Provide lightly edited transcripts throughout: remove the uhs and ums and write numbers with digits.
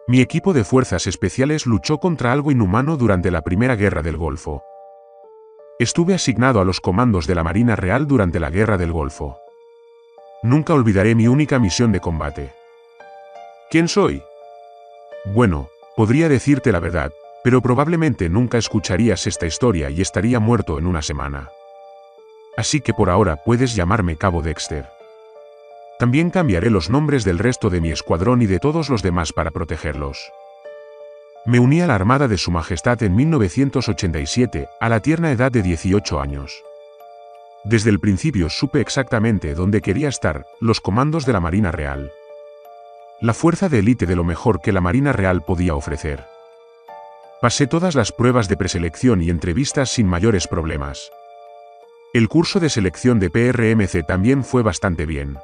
Mi equipo de fuerzas especiales luchó contra algo inhumano durante la Primera Guerra del Golfo. Estuve asignado a los comandos de la Marina Real durante la Guerra del Golfo. Nunca olvidaré mi única misión de combate. ¿Quién soy? Bueno, podría decirte la verdad, pero probablemente nunca escucharías esta historia y estaría muerto en una semana. Así que por ahora puedes llamarme Cabo Dexter. También cambiaré los nombres del resto de mi escuadrón y de todos los demás para protegerlos. Me uní a la Armada de Su Majestad en 1987, a la tierna edad de 18 años. Desde el principio supe exactamente dónde quería estar, los comandos de la Marina Real. La fuerza de élite de lo mejor que la Marina Real podía ofrecer. Pasé todas las pruebas de preselección y entrevistas sin mayores problemas. El curso de selección de PRMC también fue bastante bien.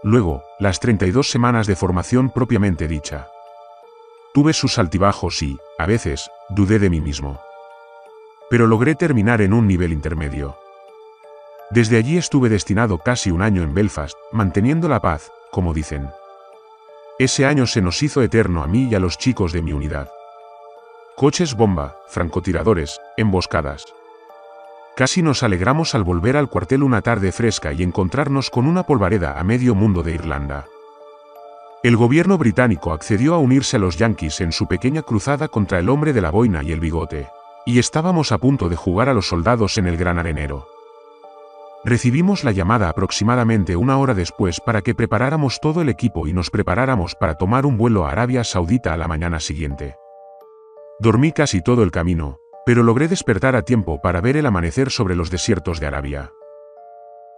Luego, las 32 semanas de formación propiamente dicha. Tuve sus altibajos y, a veces, dudé de mí mismo. Pero logré terminar en un nivel intermedio. Desde allí estuve destinado casi un año en Belfast, manteniendo la paz, como dicen. Ese año se nos hizo eterno a mí y a los chicos de mi unidad. Coches bomba, francotiradores, emboscadas. Casi nos alegramos al volver al cuartel una tarde fresca y encontrarnos con una polvareda a medio mundo de Irlanda. El gobierno británico accedió a unirse a los yanquis en su pequeña cruzada contra el hombre de la boina y el bigote, y estábamos a punto de jugar a los soldados en el gran arenero. Recibimos la llamada aproximadamente una hora después para que preparáramos todo el equipo y nos preparáramos para tomar un vuelo a Arabia Saudita a la mañana siguiente. Dormí casi todo el camino, pero logré despertar a tiempo para ver el amanecer sobre los desiertos de Arabia.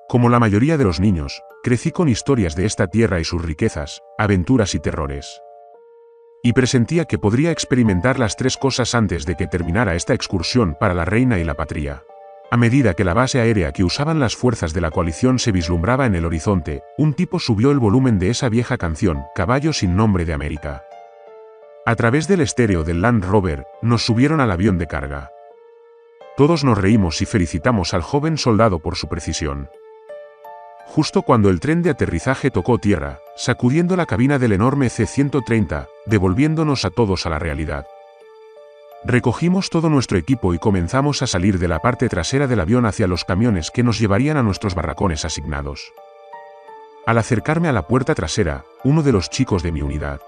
Como la mayoría de los niños, crecí con historias de esta tierra y sus riquezas, aventuras y terrores. Y presentía que podría experimentar las tres cosas antes de que terminara esta excursión para la reina y la patria. A medida que la base aérea que usaban las fuerzas de la coalición se vislumbraba en el horizonte, un tipo subió el volumen de esa vieja canción, Caballo sin nombre de América. A través del estéreo del Land Rover, nos subieron al avión de carga. Todos nos reímos y felicitamos al joven soldado por su precisión. Justo cuando el tren de aterrizaje tocó tierra, sacudiendo la cabina del enorme C-130, devolviéndonos a todos a la realidad. Recogimos todo nuestro equipo y comenzamos a salir de la parte trasera del avión hacia los camiones que nos llevarían a nuestros barracones asignados. Al acercarme a la puerta trasera, uno de los chicos de mi unidad.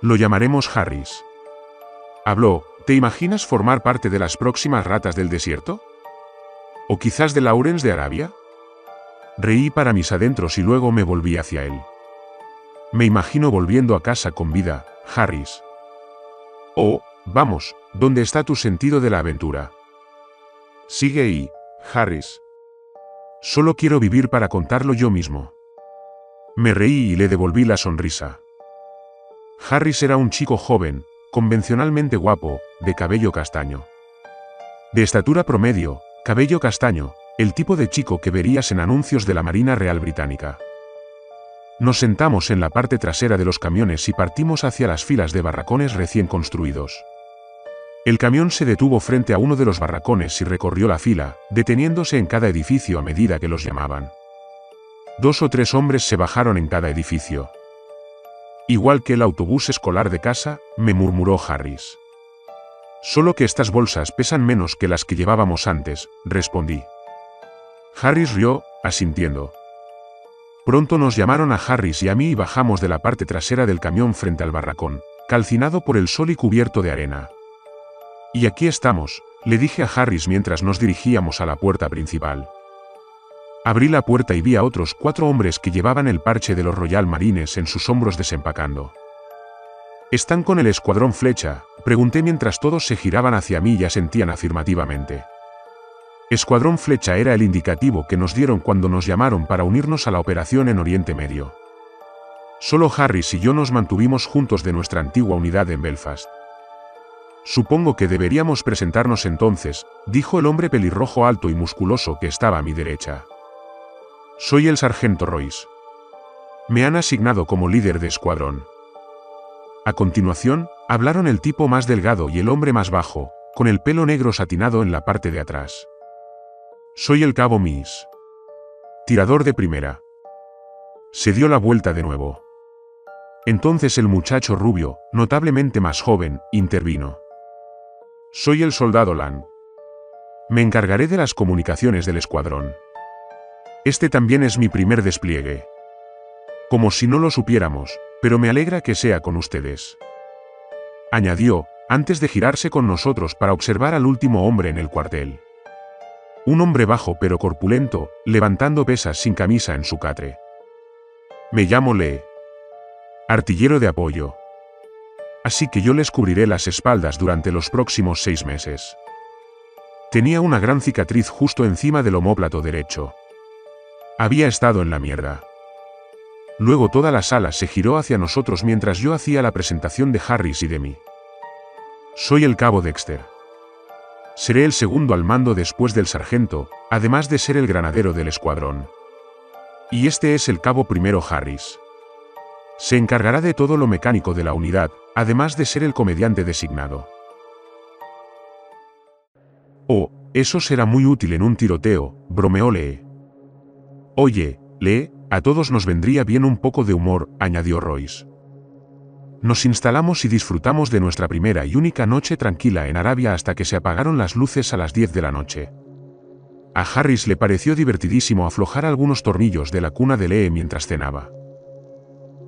Lo llamaremos Harris. Habló, ¿te imaginas formar parte de las próximas ratas del desierto? ¿O quizás de Lawrence de Arabia? Reí para mis adentros y luego me volví hacia él. Me imagino volviendo a casa con vida, Harris. Oh, vamos, ¿dónde está tu sentido de la aventura? Sigue ahí, Harris. Solo quiero vivir para contarlo yo mismo. Me reí y le devolví la sonrisa. Harris era un chico joven, convencionalmente guapo, de cabello castaño. De estatura promedio, cabello castaño, el tipo de chico que verías en anuncios de la Marina Real Británica. Nos sentamos en la parte trasera de los camiones y partimos hacia las filas de barracones recién construidos. El camión se detuvo frente a uno de los barracones y recorrió la fila, deteniéndose en cada edificio a medida que los llamaban. 2 o 3 hombres se bajaron en cada edificio. Igual que el autobús escolar de casa, me murmuró Harris. Solo que estas bolsas pesan menos que las que llevábamos antes, respondí. Harris rió, asintiendo. Pronto nos llamaron a Harris y a mí y bajamos de la parte trasera del camión frente al barracón, calcinado por el sol y cubierto de arena. Y aquí estamos, le dije a Harris mientras nos dirigíamos a la puerta principal. Abrí la puerta y vi a otros 4 hombres que llevaban el parche de los Royal Marines en sus hombros desempacando. ¿Están con el escuadrón Flecha?, pregunté mientras todos se giraban hacia mí y asentían afirmativamente. Escuadrón Flecha era el indicativo que nos dieron cuando nos llamaron para unirnos a la operación en Oriente Medio. Solo Harris y yo nos mantuvimos juntos de nuestra antigua unidad en Belfast. Supongo que deberíamos presentarnos entonces, dijo el hombre pelirrojo alto y musculoso que estaba a mi derecha. Soy el sargento Royce. Me han asignado como líder de escuadrón. A continuación, hablaron el tipo más delgado y el hombre más bajo, con el pelo negro satinado en la parte de atrás. Soy el cabo Miss. Tirador de primera. Se dio la vuelta de nuevo. Entonces el muchacho rubio, notablemente más joven, intervino. Soy el soldado Lang. Me encargaré de las comunicaciones del escuadrón. Este también es mi primer despliegue. Como si no lo supiéramos, pero me alegra que sea con ustedes. Añadió, antes de girarse con nosotros para observar al último hombre en el cuartel. Un hombre bajo pero corpulento, levantando pesas sin camisa en su catre. Me llamo Lee. Artillero de apoyo. Así que yo les cubriré las espaldas durante los próximos 6 meses. Tenía una gran cicatriz justo encima del omóplato derecho. Había estado en la mierda. Luego toda la sala se giró hacia nosotros mientras yo hacía la presentación de Harris y de mí. Soy el cabo Dexter. Seré el segundo al mando después del sargento, además de ser el granadero del escuadrón. Y este es el cabo primero Harris. Se encargará de todo lo mecánico de la unidad, además de ser el comediante designado. Oh, eso será muy útil en un tiroteo, bromeó Lee. Oye, Lee, a todos nos vendría bien un poco de humor, añadió Royce. Nos instalamos y disfrutamos de nuestra primera y única noche tranquila en Arabia hasta que se apagaron las luces a las 10 de la noche. A Harris le pareció divertidísimo aflojar algunos tornillos de la cuna de Lee mientras cenaba.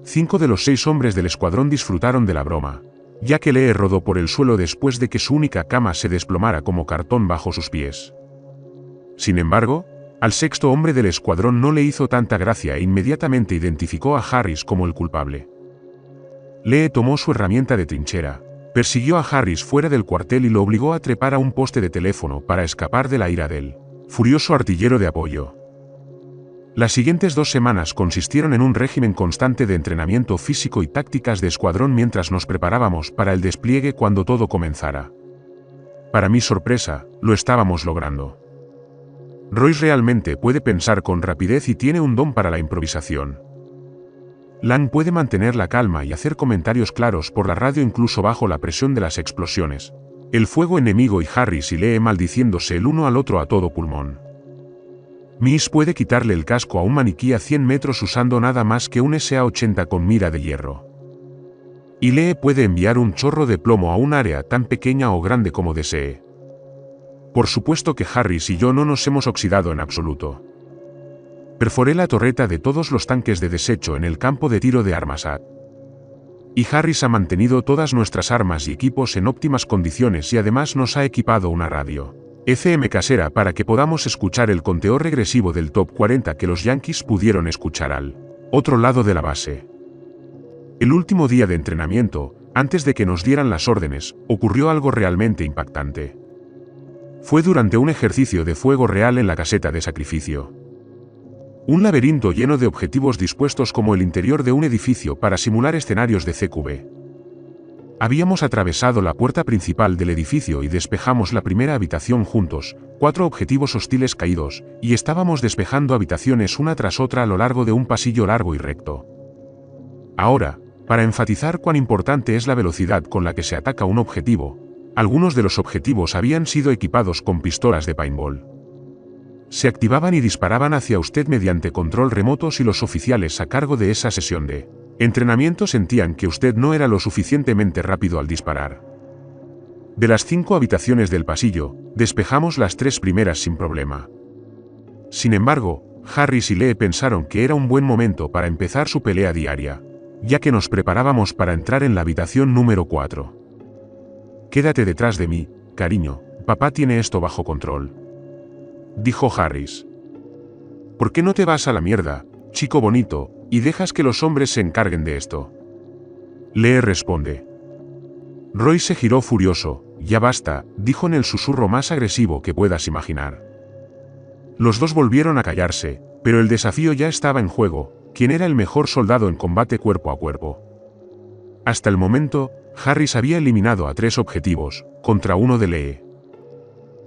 5 de los 6 hombres del escuadrón disfrutaron de la broma, ya que Lee rodó por el suelo después de que su única cama se desplomara como cartón bajo sus pies. Sin embargo, al 6.º hombre del escuadrón no le hizo tanta gracia e inmediatamente identificó a Harris como el culpable. Lee tomó su herramienta de trinchera, persiguió a Harris fuera del cuartel y lo obligó a trepar a un poste de teléfono para escapar de la ira del furioso artillero de apoyo. Las siguientes 2 semanas consistieron en un régimen constante de entrenamiento físico y tácticas de escuadrón mientras nos preparábamos para el despliegue cuando todo comenzara. Para mi sorpresa, lo estábamos logrando. Royce realmente puede pensar con rapidez y tiene un don para la improvisación. Lang puede mantener la calma y hacer comentarios claros por la radio incluso bajo la presión de las explosiones, el fuego enemigo y Harris y Lee maldiciéndose el uno al otro a todo pulmón. Miss puede quitarle el casco a un maniquí a 100 metros usando nada más que un SA-80 con mira de hierro. Y Lee puede enviar un chorro de plomo a un área tan pequeña o grande como desee. Por supuesto que Harris y yo no nos hemos oxidado en absoluto. Perforé la torreta de todos los tanques de desecho en el campo de tiro de Armasat. Y Harris ha mantenido todas nuestras armas y equipos en óptimas condiciones y además nos ha equipado una radio FM casera para que podamos escuchar el conteo regresivo del top 40 que los Yankees pudieron escuchar al otro lado de la base. El último día de entrenamiento, antes de que nos dieran las órdenes, ocurrió algo realmente impactante. Fue durante un ejercicio de fuego real en la caseta de sacrificio. Un laberinto lleno de objetivos dispuestos como el interior de un edificio para simular escenarios de CQB. Habíamos atravesado la puerta principal del edificio y despejamos la primera habitación juntos, 4 objetivos hostiles caídos, y estábamos despejando habitaciones una tras otra a lo largo de un pasillo largo y recto. Ahora, para enfatizar cuán importante es la velocidad con la que se ataca un objetivo, algunos de los objetivos habían sido equipados con pistolas de paintball. Se activaban y disparaban hacia usted mediante control remoto si los oficiales a cargo de esa sesión de entrenamiento sentían que usted no era lo suficientemente rápido al disparar. De las 5 habitaciones del pasillo, despejamos las 3 primeras sin problema. Sin embargo, Harris y Lee pensaron que era un buen momento para empezar su pelea diaria, ya que nos preparábamos para entrar en la habitación número 4. Quédate detrás de mí, cariño, papá tiene esto bajo control, dijo Harris. ¿Por qué no te vas a la mierda, chico bonito, y dejas que los hombres se encarguen de esto? Lee responde. Roy se giró furioso. Ya basta, dijo en el susurro más agresivo que puedas imaginar. Los dos volvieron a callarse, pero el desafío ya estaba en juego. ¿Quién era el mejor soldado en combate cuerpo a cuerpo? Hasta el momento, Harris había eliminado a 3 objetivos, contra uno de Lee.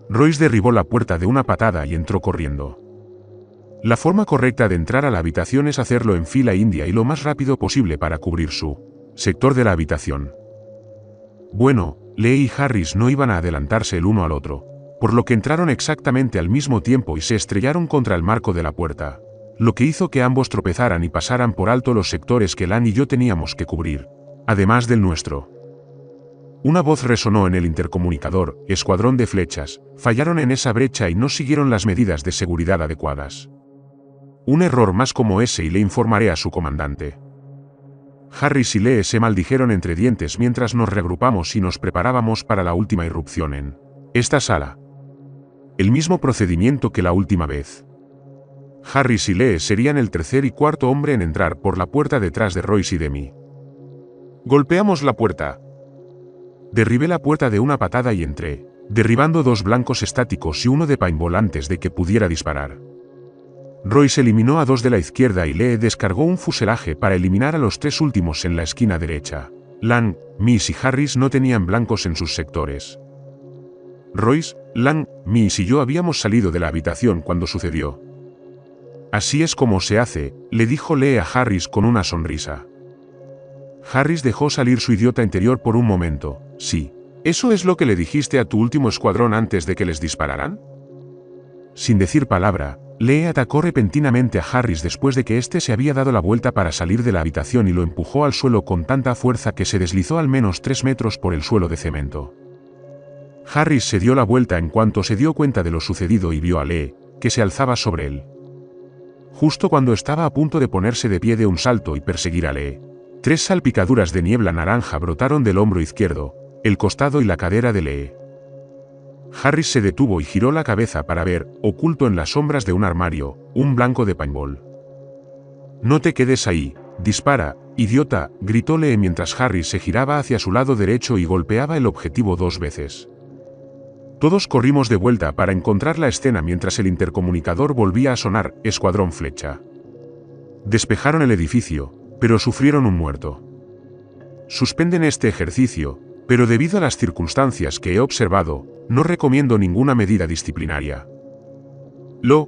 Royce derribó la puerta de una patada y entró corriendo. La forma correcta de entrar a la habitación es hacerlo en fila india y lo más rápido posible para cubrir su sector de la habitación. Bueno, Lee y Harris no iban a adelantarse el uno al otro, por lo que entraron exactamente al mismo tiempo y se estrellaron contra el marco de la puerta, lo que hizo que ambos tropezaran y pasaran por alto los sectores que Lan y yo teníamos que cubrir, además del nuestro. Una voz resonó en el intercomunicador: escuadrón de flechas, fallaron en esa brecha y no siguieron las medidas de seguridad adecuadas. Un error más como ese y le informaré a su comandante. Harris y Lee se maldijeron entre dientes mientras nos reagrupamos y nos preparábamos para la última irrupción en esta sala. El mismo procedimiento que la última vez. Harris y Lee serían el tercer y cuarto hombre en entrar por la puerta detrás de Royce y de mí. Golpeamos la puerta. Derribé la puerta de una patada y entré, derribando 2 blancos estáticos y uno de paintball antes de que pudiera disparar. Royce eliminó a 2 de la izquierda y Lee descargó un fuselaje para eliminar a los 3 últimos en la esquina derecha. Lan, Miss y Harris no tenían blancos en sus sectores. Royce, Lan, Miss y yo habíamos salido de la habitación cuando sucedió. Así es como se hace, le dijo Lee a Harris con una sonrisa. Harris dejó salir su idiota interior por un momento. Sí. ¿Eso es lo que le dijiste a tu último escuadrón antes de que les dispararan? Sin decir palabra, Lee atacó repentinamente a Harris después de que éste se había dado la vuelta para salir de la habitación y lo empujó al suelo con tanta fuerza que se deslizó al menos 3 metros por el suelo de cemento. Harris se dio la vuelta en cuanto se dio cuenta de lo sucedido y vio a Lee, que se alzaba sobre él. Justo cuando estaba a punto de ponerse de pie de un salto y perseguir a Lee, 3 salpicaduras de niebla naranja brotaron del hombro izquierdo, el costado y la cadera de Lee. Harris se detuvo y giró la cabeza para ver, oculto en las sombras de un armario, un blanco de paintball. «No te quedes ahí, dispara, idiota», gritó Lee mientras Harris se giraba hacia su lado derecho y golpeaba el objetivo 2 veces. Todos corrimos de vuelta para encontrar la escena mientras el intercomunicador volvía a sonar: escuadrón flecha. Despejaron el edificio, pero sufrieron un muerto. Suspenden este ejercicio, pero debido a las circunstancias que he observado, no recomiendo ninguna medida disciplinaria. Lo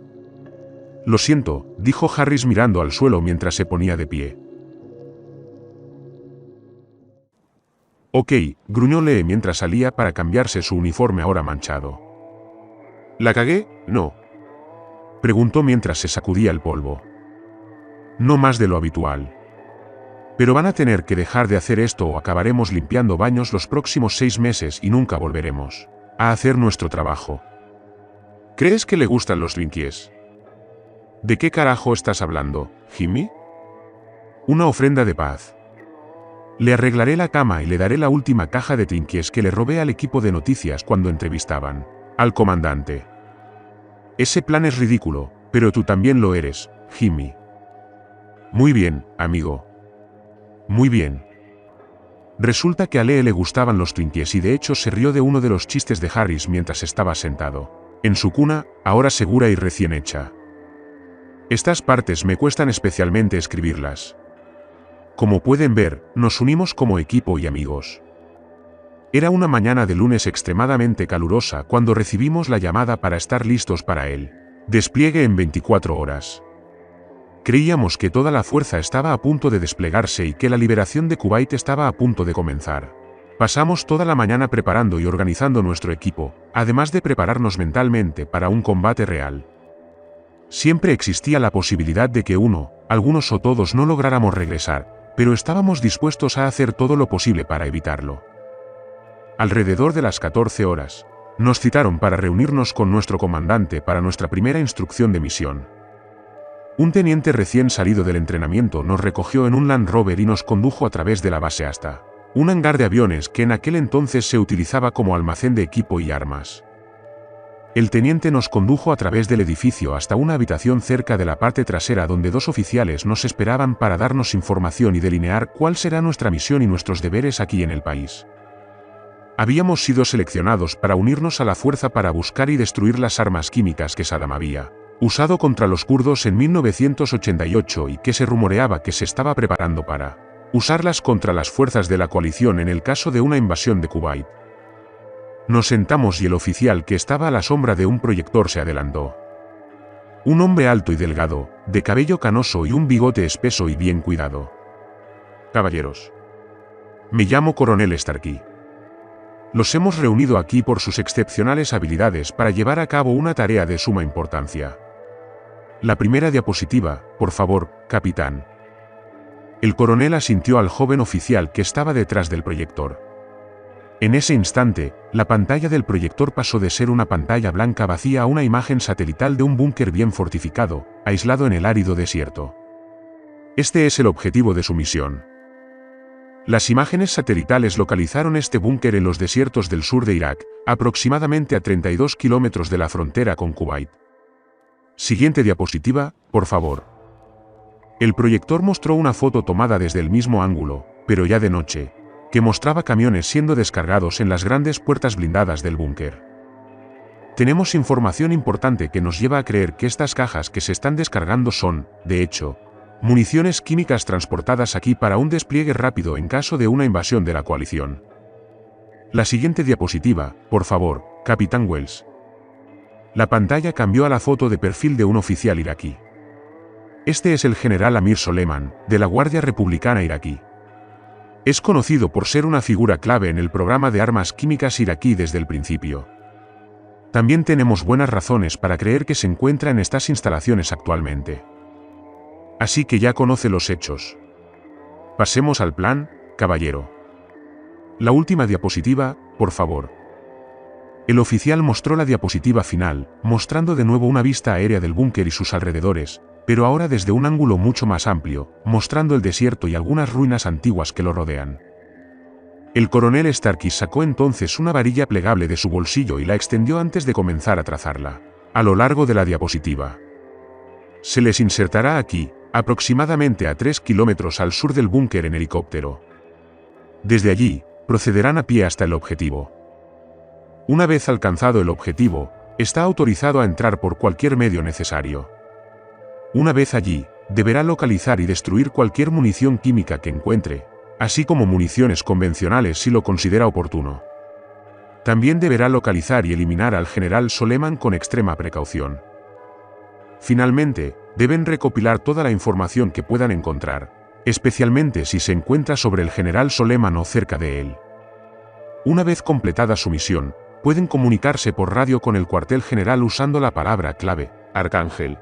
siento, dijo Harris mirando al suelo mientras se ponía de pie. Ok, gruñó Lee mientras salía para cambiarse su uniforme ahora manchado. ¿La cagué? No. Preguntó mientras se sacudía el polvo. No más de lo habitual. Pero van a tener que dejar de hacer esto o acabaremos limpiando baños los próximos 6 meses y nunca volveremos a hacer nuestro trabajo. ¿Crees que le gustan los Twinkies? ¿De qué carajo estás hablando, Jimmy? Una ofrenda de paz. Le arreglaré la cama y le daré la última caja de Twinkies que le robé al equipo de noticias cuando entrevistaban al comandante. Ese plan es ridículo, pero tú también lo eres, Jimmy. Muy bien, amigo. Muy bien. Resulta que a Lee le gustaban los Twinkies y de hecho se rió de uno de los chistes de Harris mientras estaba sentado en su cuna, ahora segura y recién hecha. Estas partes me cuestan especialmente escribirlas. Como pueden ver, nos unimos como equipo y amigos. Era una mañana de lunes extremadamente calurosa cuando recibimos la llamada para estar listos para el despliegue en 24 horas. Creíamos que toda la fuerza estaba a punto de desplegarse y que la liberación de Kuwait estaba a punto de comenzar. Pasamos toda la mañana preparando y organizando nuestro equipo, además de prepararnos mentalmente para un combate real. Siempre existía la posibilidad de que algunos o todos no lográramos regresar, pero estábamos dispuestos a hacer todo lo posible para evitarlo. Alrededor de las 14 horas, nos citaron para reunirnos con nuestro comandante para nuestra primera instrucción de misión. Un teniente recién salido del entrenamiento nos recogió en un Land Rover y nos condujo a través de la base hasta un hangar de aviones que en aquel entonces se utilizaba como almacén de equipo y armas. El teniente nos condujo a través del edificio hasta una habitación cerca de la parte trasera donde 2 oficiales nos esperaban para darnos información y delinear cuál será nuestra misión y nuestros deberes aquí en el país. Habíamos sido seleccionados para unirnos a la fuerza para buscar y destruir las armas químicas que Saddam había usado contra los kurdos en 1988 y que se rumoreaba que se estaba preparando para usarlas contra las fuerzas de la coalición en el caso de una invasión de Kuwait. Nos sentamos y el oficial que estaba a la sombra de un proyector se adelantó. Un hombre alto y delgado, de cabello canoso y un bigote espeso y bien cuidado. Caballeros. Me llamo Coronel Starkey. Los hemos reunido aquí por sus excepcionales habilidades para llevar a cabo una tarea de suma importancia. La primera diapositiva, por favor, capitán. El coronel asintió al joven oficial que estaba detrás del proyector. En ese instante, la pantalla del proyector pasó de ser una pantalla blanca vacía a una imagen satelital de un búnker bien fortificado, aislado en el árido desierto. Este es el objetivo de su misión. Las imágenes satelitales localizaron este búnker en los desiertos del sur de Irak, aproximadamente a 32 kilómetros de la frontera con Kuwait. Siguiente diapositiva, por favor. El proyector mostró una foto tomada desde el mismo ángulo, pero ya de noche, que mostraba camiones siendo descargados en las grandes puertas blindadas del búnker. Tenemos información importante que nos lleva a creer que estas cajas que se están descargando son, de hecho, municiones químicas transportadas aquí para un despliegue rápido en caso de una invasión de la coalición. La siguiente diapositiva, por favor, capitán Wells. La pantalla cambió a la foto de perfil de un oficial iraquí. Este es el general Amir Soleiman, de la Guardia Republicana iraquí. Es conocido por ser una figura clave en el programa de armas químicas iraquí desde el principio. También tenemos buenas razones para creer que se encuentra en estas instalaciones actualmente. Así que ya conoce los hechos. Pasemos al plan, caballero. La última diapositiva, por favor. El oficial mostró la diapositiva final, mostrando de nuevo una vista aérea del búnker y sus alrededores, pero ahora desde un ángulo mucho más amplio, mostrando el desierto y algunas ruinas antiguas que lo rodean. El coronel Starkis sacó entonces una varilla plegable de su bolsillo y la extendió antes de comenzar a trazarla, a lo largo de la diapositiva. Se les insertará aquí, aproximadamente a 3 kilómetros al sur del búnker en helicóptero. Desde allí, procederán a pie hasta el objetivo. Una vez alcanzado el objetivo, está autorizado a entrar por cualquier medio necesario. Una vez allí, deberá localizar y destruir cualquier munición química que encuentre, así como municiones convencionales si lo considera oportuno. También deberá localizar y eliminar al general Soleiman con extrema precaución. Finalmente, deben recopilar toda la información que puedan encontrar, especialmente si se encuentra sobre el general Soleiman o cerca de él. Una vez completada su misión, pueden comunicarse por radio con el cuartel general usando la palabra clave, Arcángel.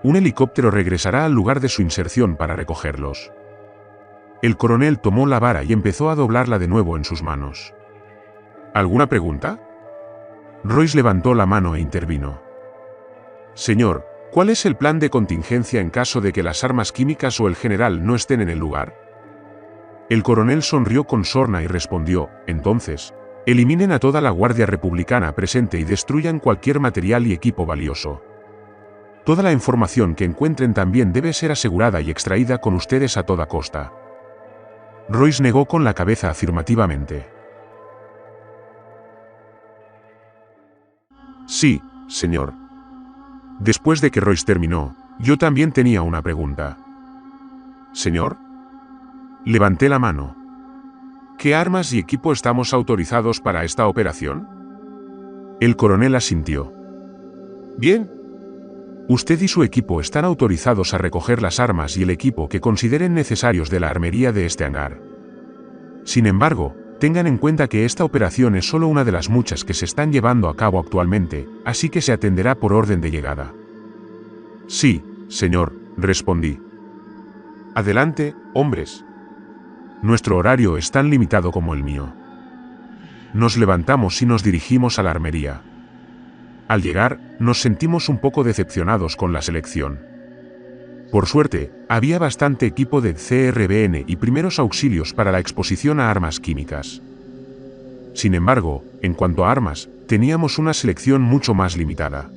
Un helicóptero regresará al lugar de su inserción para recogerlos. El coronel tomó la vara y empezó a doblarla de nuevo en sus manos. ¿Alguna pregunta? Royce levantó la mano e intervino. Señor, ¿cuál es el plan de contingencia en caso de que las armas químicas o el general no estén en el lugar? El coronel sonrió con sorna y respondió, entonces, eliminen a toda la Guardia Republicana presente y destruyan cualquier material y equipo valioso. Toda la información que encuentren también debe ser asegurada y extraída con ustedes a toda costa. Royce negó con la cabeza afirmativamente. Sí, señor. Después de que Royce terminó, yo también tenía una pregunta. ¿Señor? Levanté la mano. ¿Qué armas y equipo estamos autorizados para esta operación? El coronel asintió. Bien. Usted y su equipo están autorizados a recoger las armas y el equipo que consideren necesarios de la armería de este hangar. Sin embargo, tengan en cuenta que esta operación es solo una de las muchas que se están llevando a cabo actualmente, así que se atenderá por orden de llegada. Sí, señor, respondí. Adelante, hombres. Nuestro horario es tan limitado como el mío. Nos levantamos y nos dirigimos a la armería. Al llegar, nos sentimos un poco decepcionados con la selección. Por suerte, había bastante equipo de CRBN y primeros auxilios para la exposición a armas químicas. Sin embargo, en cuanto a armas, teníamos una selección mucho más limitada.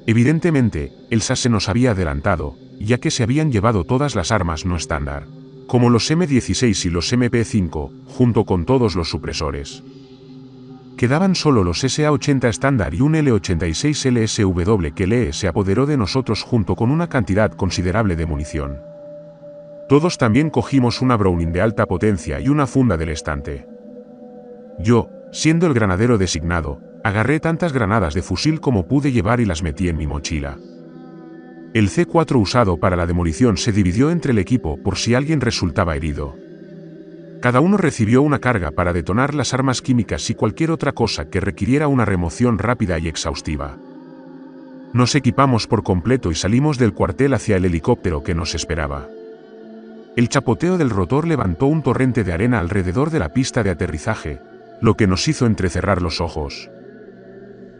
Evidentemente, el SAS se nos había adelantado, ya que se habían llevado todas las armas no estándar, como los M16 y los MP5, junto con todos los supresores. Quedaban solo los SA-80 estándar y un L-86 LSW que LE se apoderó de nosotros junto con una cantidad considerable de munición. Todos también cogimos una Browning de alta potencia y una funda del estante. Yo, siendo el granadero designado, agarré tantas granadas de fusil como pude llevar y las metí en mi mochila. El C4 usado para la demolición se dividió entre el equipo por si alguien resultaba herido. Cada uno recibió una carga para detonar las armas químicas y cualquier otra cosa que requiriera una remoción rápida y exhaustiva. Nos equipamos por completo y salimos del cuartel hacia el helicóptero que nos esperaba. El chapoteo del rotor levantó un torrente de arena alrededor de la pista de aterrizaje, lo que nos hizo entrecerrar los ojos.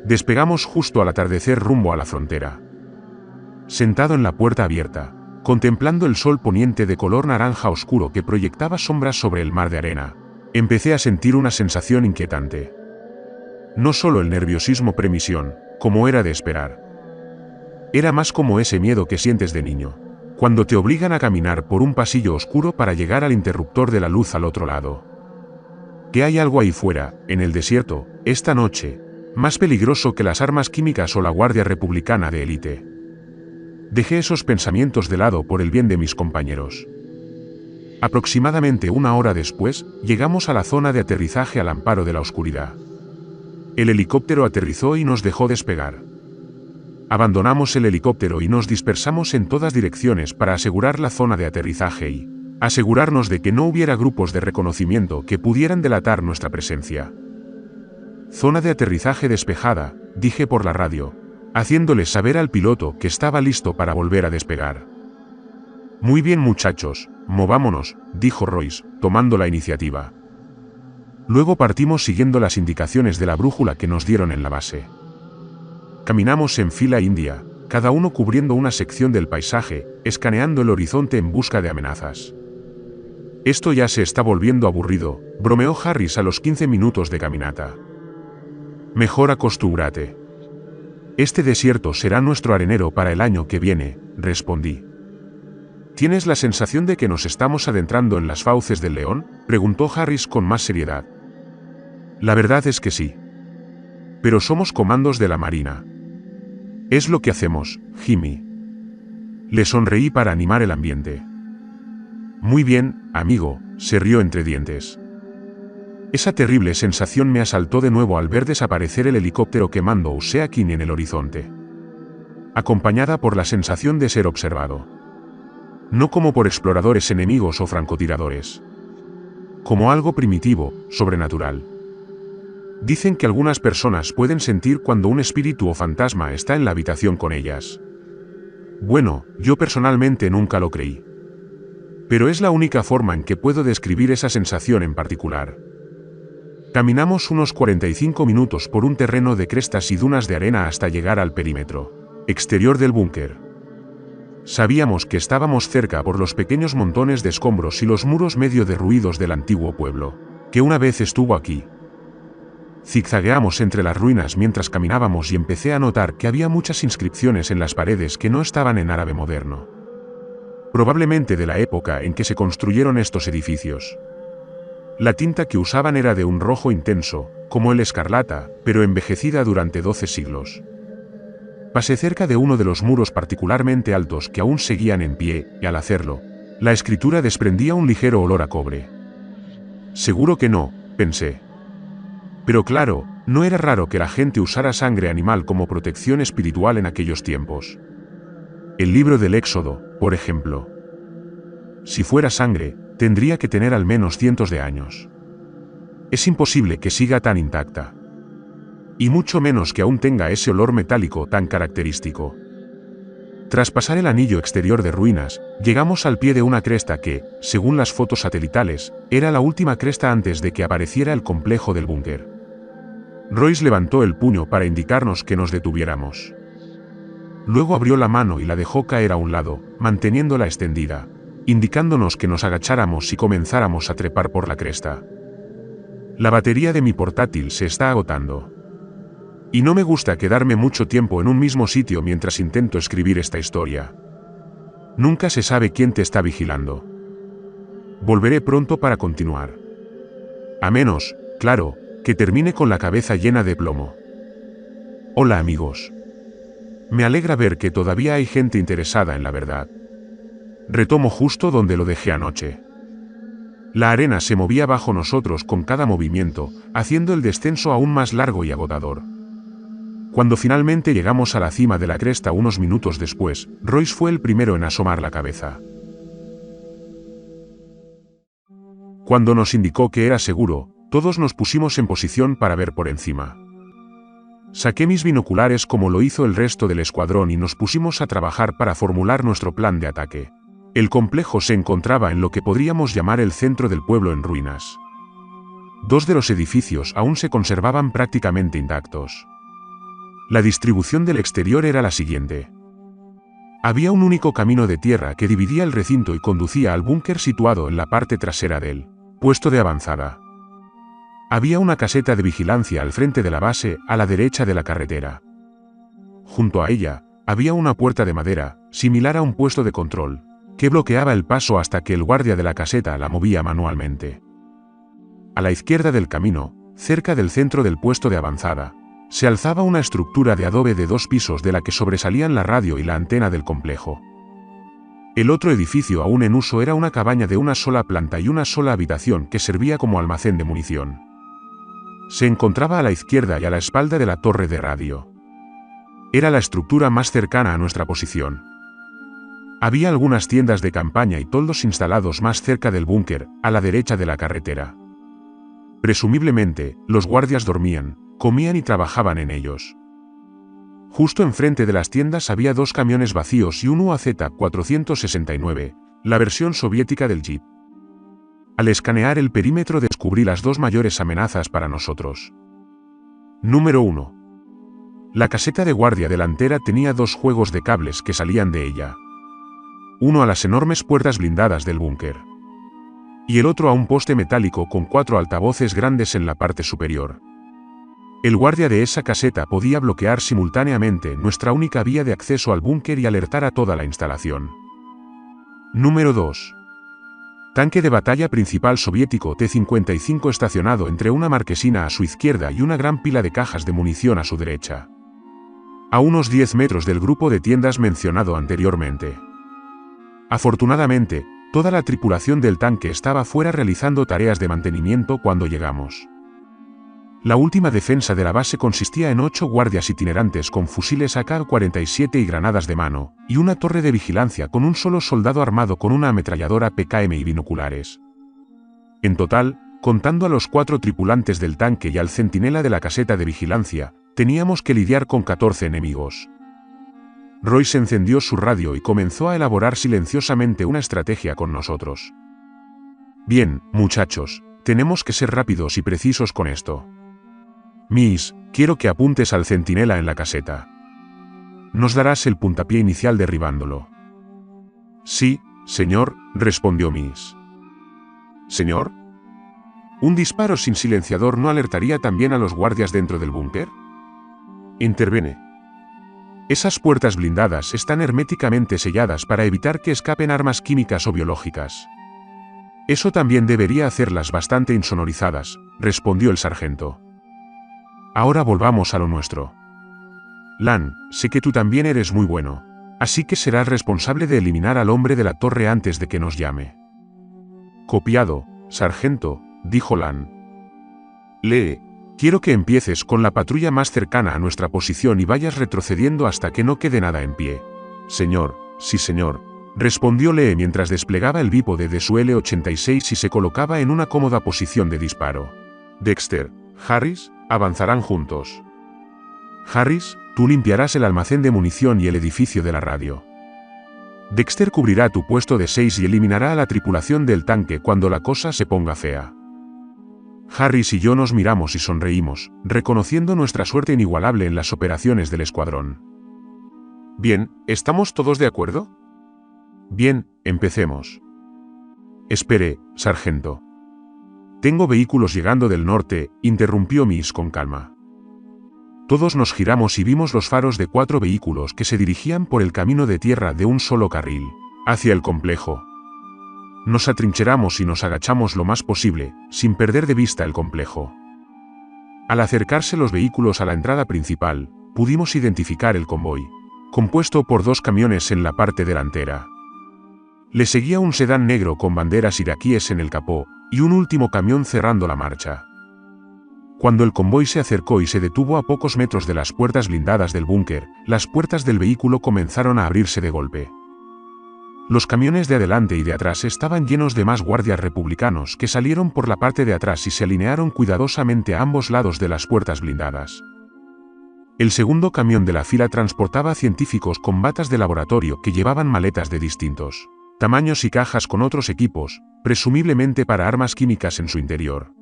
Despegamos justo al atardecer rumbo a la frontera. Sentado en la puerta abierta, contemplando el sol poniente de color naranja oscuro que proyectaba sombras sobre el mar de arena, empecé a sentir una sensación inquietante. No solo el nerviosismo premisión, como era de esperar. Era más como ese miedo que sientes de niño, cuando te obligan a caminar por un pasillo oscuro para llegar al interruptor de la luz al otro lado. Que hay algo ahí fuera, en el desierto, esta noche, más peligroso que las armas químicas o la Guardia Republicana de élite. Dejé esos pensamientos de lado por el bien de mis compañeros. Aproximadamente una hora después, llegamos a la zona de aterrizaje al amparo de la oscuridad. El helicóptero aterrizó y nos dejó despegar. Abandonamos el helicóptero y nos dispersamos en todas direcciones para asegurar la zona de aterrizaje y asegurarnos de que no hubiera grupos de reconocimiento que pudieran delatar nuestra presencia. Zona de aterrizaje despejada, dije por la radio, haciéndole saber al piloto que estaba listo para volver a despegar. Muy bien muchachos, movámonos, dijo Royce, tomando la iniciativa. Luego partimos siguiendo las indicaciones de la brújula que nos dieron en la base. Caminamos en fila india, cada uno cubriendo una sección del paisaje, escaneando el horizonte en busca de amenazas. Esto ya se está volviendo aburrido, bromeó Harris a los 15 minutos de caminata. Mejor acostúmbrate. Este desierto será nuestro arenero para el año que viene, respondí. ¿Tienes la sensación de que nos estamos adentrando en las fauces del león?, preguntó Harris con más seriedad. La verdad es que sí. Pero somos comandos de la Marina. Es lo que hacemos, Jimmy. Le sonreí para animar el ambiente. Muy bien, amigo, se rió entre dientes. Esa terrible sensación me asaltó de nuevo al ver desaparecer el helicóptero quemando Useakin en el horizonte. Acompañada por la sensación de ser observado. No como por exploradores enemigos o francotiradores. Como algo primitivo, sobrenatural. Dicen que algunas personas pueden sentir cuando un espíritu o fantasma está en la habitación con ellas. Bueno, yo personalmente nunca lo creí. Pero es la única forma en que puedo describir esa sensación en particular. Caminamos unos 45 minutos por un terreno de crestas y dunas de arena hasta llegar al perímetro exterior del búnker. Sabíamos que estábamos cerca por los pequeños montones de escombros y los muros medio derruidos del antiguo pueblo, que una vez estuvo aquí. Zigzagueamos entre las ruinas mientras caminábamos y empecé a notar que había muchas inscripciones en las paredes que no estaban en árabe moderno. Probablemente de la época en que se construyeron estos edificios. La tinta que usaban era de un rojo intenso, como el escarlata, pero envejecida durante 12 siglos. Pasé cerca de uno de los muros particularmente altos que aún seguían en pie, y al hacerlo, la escritura desprendía un ligero olor a cobre. Seguro que no, pensé. Pero claro, no era raro que la gente usara sangre animal como protección espiritual en aquellos tiempos. El libro del Éxodo, por ejemplo. Si fuera sangre, tendría que tener al menos cientos de años. Es imposible que siga tan intacta. Y mucho menos que aún tenga ese olor metálico tan característico. Tras pasar el anillo exterior de ruinas, llegamos al pie de una cresta que, según las fotos satelitales, era la última cresta antes de que apareciera el complejo del búnker. Royce levantó el puño para indicarnos que nos detuviéramos. Luego abrió la mano y la dejó caer a un lado, manteniéndola extendida, indicándonos que nos agacháramos y comenzáramos a trepar por la cresta. La batería de mi portátil se está agotando. Y no me gusta quedarme mucho tiempo en un mismo sitio mientras intento escribir esta historia. Nunca se sabe quién te está vigilando. Volveré pronto para continuar. A menos, claro, que termine con la cabeza llena de plomo. Hola amigos. Me alegra ver que todavía hay gente interesada en la verdad. Retomo justo donde lo dejé anoche. La arena se movía bajo nosotros con cada movimiento, haciendo el descenso aún más largo y agotador. Cuando finalmente llegamos a la cima de la cresta unos minutos después, Royce fue el primero en asomar la cabeza. Cuando nos indicó que era seguro, todos nos pusimos en posición para ver por encima. Saqué mis binoculares como lo hizo el resto del escuadrón y nos pusimos a trabajar para formular nuestro plan de ataque. El complejo se encontraba en lo que podríamos llamar el centro del pueblo en ruinas. Dos de los edificios aún se conservaban prácticamente intactos. La distribución del exterior era la siguiente. Había un único camino de tierra que dividía el recinto y conducía al búnker situado en la parte trasera del puesto de avanzada. Había una caseta de vigilancia al frente de la base, a la derecha de la carretera. Junto a ella, había una puerta de madera, similar a un puesto de control, que bloqueaba el paso hasta que el guardia de la caseta la movía manualmente. A la izquierda del camino, cerca del centro del puesto de avanzada, se alzaba una estructura de adobe de 2 pisos de la que sobresalían la radio y la antena del complejo. El otro edificio aún en uso era una cabaña de una sola planta y una sola habitación que servía como almacén de munición. Se encontraba a la izquierda y a la espalda de la torre de radio. Era la estructura más cercana a nuestra posición. Había algunas tiendas de campaña y toldos instalados más cerca del búnker, a la derecha de la carretera. Presumiblemente, los guardias dormían, comían y trabajaban en ellos. Justo enfrente de las tiendas había 2 camiones vacíos y un UAZ-469, la versión soviética del Jeep. Al escanear el perímetro descubrí las 2 mayores amenazas para nosotros. Número 1. La caseta de guardia delantera tenía 2 juegos de cables que salían de ella. Uno a las enormes puertas blindadas del búnker. Y el otro a un poste metálico con 4 altavoces grandes en la parte superior. El guardia de esa caseta podía bloquear simultáneamente nuestra única vía de acceso al búnker y alertar a toda la instalación. Número 2. Tanque de batalla principal soviético T-55 estacionado entre una marquesina a su izquierda y una gran pila de cajas de munición a su derecha. A unos 10 metros del grupo de tiendas mencionado anteriormente. Afortunadamente, toda la tripulación del tanque estaba fuera realizando tareas de mantenimiento cuando llegamos. La última defensa de la base consistía en 8 guardias itinerantes con fusiles AK-47 y granadas de mano, y una torre de vigilancia con un solo soldado armado con una ametralladora PKM y binoculares. En total, contando a los 4 tripulantes del tanque y al centinela de la caseta de vigilancia, teníamos que lidiar con 14 enemigos. Royce encendió su radio y comenzó a elaborar silenciosamente una estrategia con nosotros. Bien, muchachos, tenemos que ser rápidos y precisos con esto. Miss, quiero que apuntes al centinela en la caseta. Nos darás el puntapié inicial derribándolo. Sí, señor, respondió Miss. ¿Señor? ¿Un disparo sin silenciador no alertaría también a los guardias dentro del búnker? Intervene. Esas puertas blindadas están herméticamente selladas para evitar que escapen armas químicas o biológicas. Eso también debería hacerlas bastante insonorizadas, respondió el sargento. Ahora volvamos a lo nuestro. Lan, sé que tú también eres muy bueno, así que serás responsable de eliminar al hombre de la torre antes de que nos llame. Copiado, sargento, dijo Lan. Lee, quiero que empieces con la patrulla más cercana a nuestra posición y vayas retrocediendo hasta que no quede nada en pie. Señor, sí señor, respondió Lee mientras desplegaba el bípode de su L-86 y se colocaba en una cómoda posición de disparo. Dexter, Harris, avanzarán juntos. Harris, tú limpiarás el almacén de munición y el edificio de la radio. Dexter cubrirá tu puesto de 6 y eliminará a la tripulación del tanque cuando la cosa se ponga fea. Harris y yo nos miramos y sonreímos, reconociendo nuestra suerte inigualable en las operaciones del escuadrón. Bien, ¿estamos todos de acuerdo? Bien, empecemos. Espere, sargento. Tengo vehículos llegando del norte, interrumpió Miss con calma. Todos nos giramos y vimos los faros de 4 vehículos que se dirigían por el camino de tierra de un solo carril, hacia el complejo. Nos atrincheramos y nos agachamos lo más posible, sin perder de vista el complejo. Al acercarse los vehículos a la entrada principal, pudimos identificar el convoy, compuesto por 2 camiones en la parte delantera. Le seguía un sedán negro con banderas iraquíes en el capó, y un último camión cerrando la marcha. Cuando el convoy se acercó y se detuvo a pocos metros de las puertas blindadas del búnker, las puertas del vehículo comenzaron a abrirse de golpe. Los camiones de adelante y de atrás estaban llenos de más guardias republicanos que salieron por la parte de atrás y se alinearon cuidadosamente a ambos lados de las puertas blindadas. El segundo camión de la fila transportaba a científicos con batas de laboratorio que llevaban maletas de distintos tamaños y cajas con otros equipos, presumiblemente para armas químicas en su interior.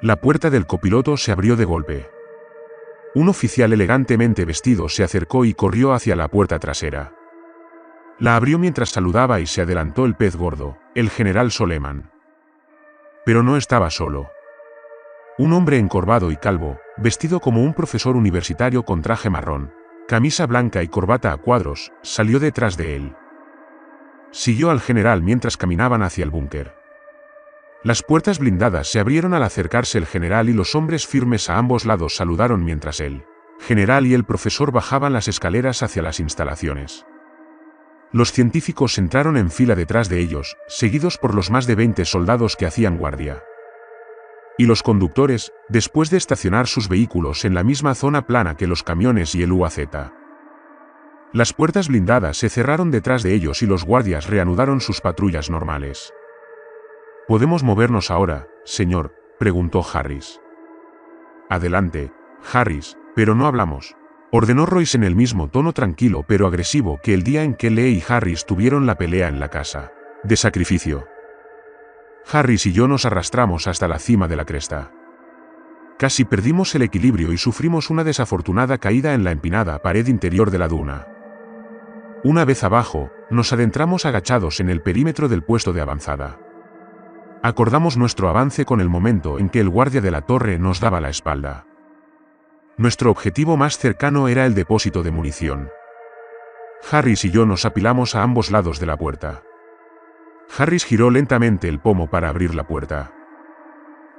La puerta del copiloto se abrió de golpe. Un oficial elegantemente vestido se acercó y corrió hacia la puerta trasera. La abrió mientras saludaba y se adelantó el pez gordo, el general Soleman. Pero no estaba solo. Un hombre encorvado y calvo, vestido como un profesor universitario con traje marrón, camisa blanca y corbata a cuadros, salió detrás de él. Siguió al general mientras caminaban hacia el búnker. Las puertas blindadas se abrieron al acercarse el general y los hombres firmes a ambos lados saludaron mientras el general y el profesor bajaban las escaleras hacia las instalaciones. Los científicos entraron en fila detrás de ellos, seguidos por los más de 20 soldados que hacían guardia. Y los conductores, después de estacionar sus vehículos en la misma zona plana que los camiones y el UAZ. Las puertas blindadas se cerraron detrás de ellos y los guardias reanudaron sus patrullas normales. ¿Podemos movernos ahora, señor?, preguntó Harris. Adelante, Harris, pero no hablamos, ordenó Royce en el mismo tono tranquilo pero agresivo que el día en que Lee y Harris tuvieron la pelea en la casa de sacrificio. Harris y yo nos arrastramos hasta la cima de la cresta. Casi perdimos el equilibrio y sufrimos una desafortunada caída en la empinada pared interior de la duna. Una vez abajo, nos adentramos agachados en el perímetro del puesto de avanzada. Acordamos nuestro avance con el momento en que el guardia de la torre nos daba la espalda. Nuestro objetivo más cercano era el depósito de munición. Harris y yo nos apilamos a ambos lados de la puerta. Harris giró lentamente el pomo para abrir la puerta.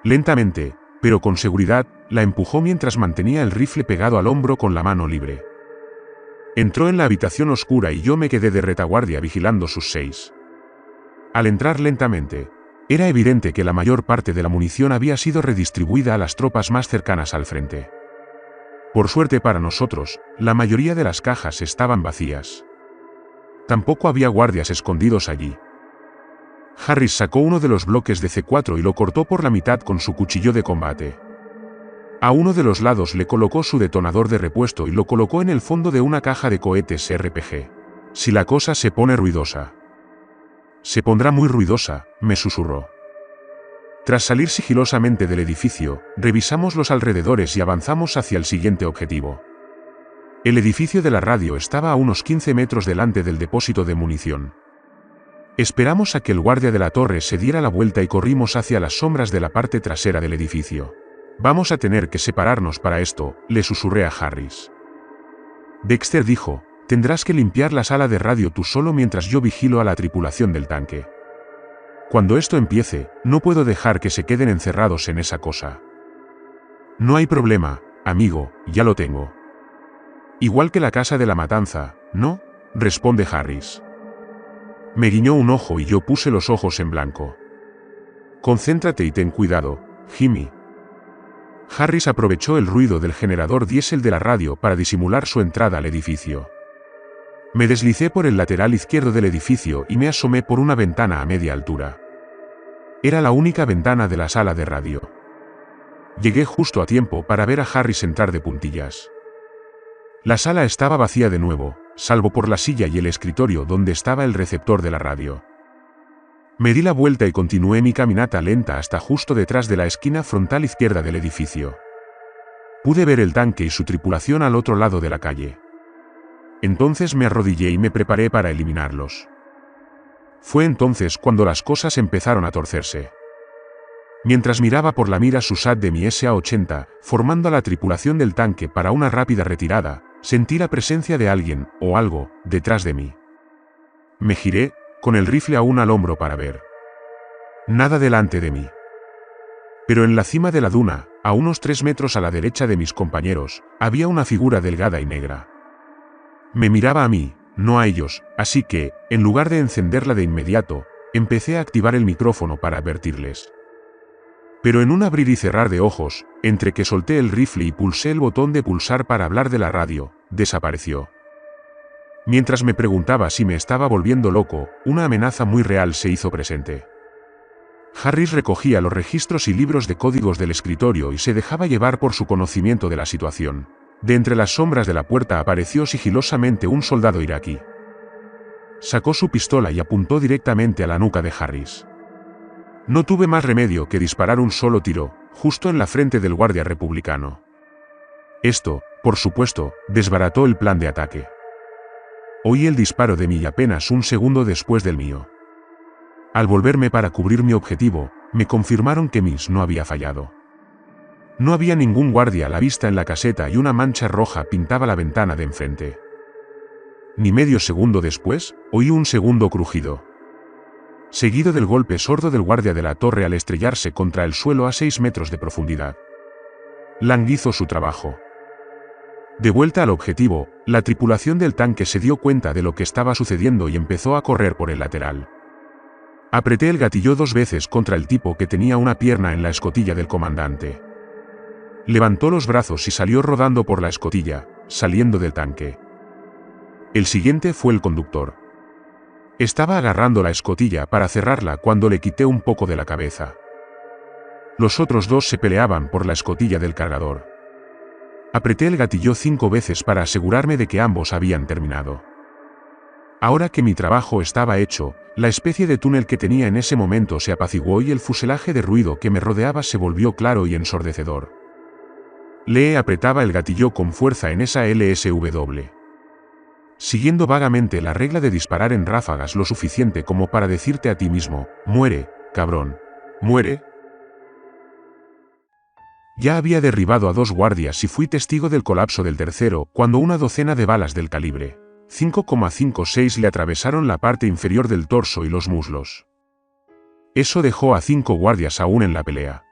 Lentamente, pero con seguridad, la empujó mientras mantenía el rifle pegado al hombro con la mano libre. Entró en la habitación oscura y yo me quedé de retaguardia vigilando sus 6. Al entrar lentamente, era evidente que la mayor parte de la munición había sido redistribuida a las tropas más cercanas al frente. Por suerte para nosotros, la mayoría de las cajas estaban vacías. Tampoco había guardias escondidos allí. Harris sacó uno de los bloques de C4 y lo cortó por la mitad con su cuchillo de combate. A uno de los lados le colocó su detonador de repuesto y lo colocó en el fondo de una caja de cohetes RPG. Si la cosa se pone ruidosa. Se pondrá muy ruidosa, me susurró. Tras salir sigilosamente del edificio, revisamos los alrededores y avanzamos hacia el siguiente objetivo. El edificio de la radio estaba a unos 15 metros delante del depósito de munición. Esperamos a que el guardia de la torre se diera la vuelta y corrimos hacia las sombras de la parte trasera del edificio. Vamos a tener que separarnos para esto, le susurré a Harris. Dexter dijo, tendrás que limpiar la sala de radio tú solo mientras yo vigilo a la tripulación del tanque. Cuando esto empiece, no puedo dejar que se queden encerrados en esa cosa. No hay problema, amigo, ya lo tengo. Igual que la casa de la matanza, ¿no?, responde Harris. Me guiñó un ojo y yo puse los ojos en blanco. Concéntrate y ten cuidado, Jimmy. Harris aprovechó el ruido del generador diésel de la radio para disimular su entrada al edificio. Me deslicé por el lateral izquierdo del edificio y me asomé por una ventana a media altura. Era la única ventana de la sala de radio. Llegué justo a tiempo para ver a Harris entrar de puntillas. La sala estaba vacía de nuevo, salvo por la silla y el escritorio donde estaba el receptor de la radio. Me di la vuelta y continué mi caminata lenta hasta justo detrás de la esquina frontal izquierda del edificio. Pude ver el tanque y su tripulación al otro lado de la calle. Entonces me arrodillé y me preparé para eliminarlos. Fue entonces cuando las cosas empezaron a torcerse. Mientras miraba por la mira SUSAT de mi SA-80, formando a la tripulación del tanque para una rápida retirada, sentí la presencia de alguien, o algo, detrás de mí. Me giré, con el rifle aún al hombro para ver. Nada delante de mí. Pero en la cima de la duna, a unos 3 metros a la derecha de mis compañeros, había una figura delgada y negra. Me miraba a mí, no a ellos, así que, en lugar de encenderla de inmediato, empecé a activar el micrófono para advertirles. Pero en un abrir y cerrar de ojos, entre que solté el rifle y pulsé el botón de pulsar para hablar de la radio, desapareció. Mientras me preguntaba si me estaba volviendo loco, una amenaza muy real se hizo presente. Harris recogía los registros y libros de códigos del escritorio y se dejaba llevar por su conocimiento de la situación. De entre las sombras de la puerta apareció sigilosamente un soldado iraquí. Sacó su pistola y apuntó directamente a la nuca de Harris. No tuve más remedio que disparar un solo tiro, justo en la frente del guardia republicano. Esto, por supuesto, desbarató el plan de ataque. Oí el disparo de Mill apenas un segundo después del mío. Al volverme para cubrir mi objetivo, me confirmaron que Mill no había fallado. No había ningún guardia a la vista en la caseta y una mancha roja pintaba la ventana de enfrente. Ni medio segundo después, oí un segundo crujido, seguido del golpe sordo del guardia de la torre al estrellarse contra el suelo a 6 metros de profundidad. Lang hizo su trabajo. De vuelta al objetivo, la tripulación del tanque se dio cuenta de lo que estaba sucediendo y empezó a correr por el lateral. Apreté el gatillo 2 veces contra el tipo que tenía una pierna en la escotilla del comandante. Levantó los brazos y salió rodando por la escotilla, saliendo del tanque. El siguiente fue el conductor. Estaba agarrando la escotilla para cerrarla cuando le quité un poco de la cabeza. Los otros 2 se peleaban por la escotilla del cargador. Apreté el gatillo 5 veces para asegurarme de que ambos habían terminado. Ahora que mi trabajo estaba hecho, la especie de túnel que tenía en ese momento se apaciguó y el fuselaje de ruido que me rodeaba se volvió claro y ensordecedor. Lee apretaba el gatillo con fuerza en esa LSW. Siguiendo vagamente la regla de disparar en ráfagas lo suficiente como para decirte a ti mismo, muere, cabrón, muere. Ya había derribado a 2 guardias y fui testigo del colapso del tercero cuando una docena de balas del calibre 5,56 le atravesaron la parte inferior del torso y los muslos. Eso dejó a 5 guardias aún en la pelea.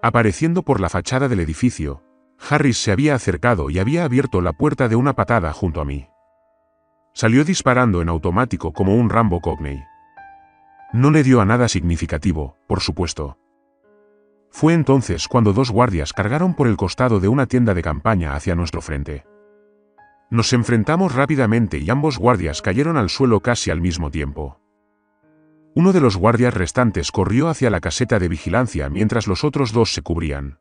Apareciendo por la fachada del edificio, Harris se había acercado y había abierto la puerta de una patada junto a mí. Salió disparando en automático como un Rambo Cockney. No le dio a nada significativo, por supuesto. Fue entonces cuando 2 guardias cargaron por el costado de una tienda de campaña hacia nuestro frente. Nos enfrentamos rápidamente y ambos guardias cayeron al suelo casi al mismo tiempo. Uno de los guardias restantes corrió hacia la caseta de vigilancia mientras los otros 2 se cubrían,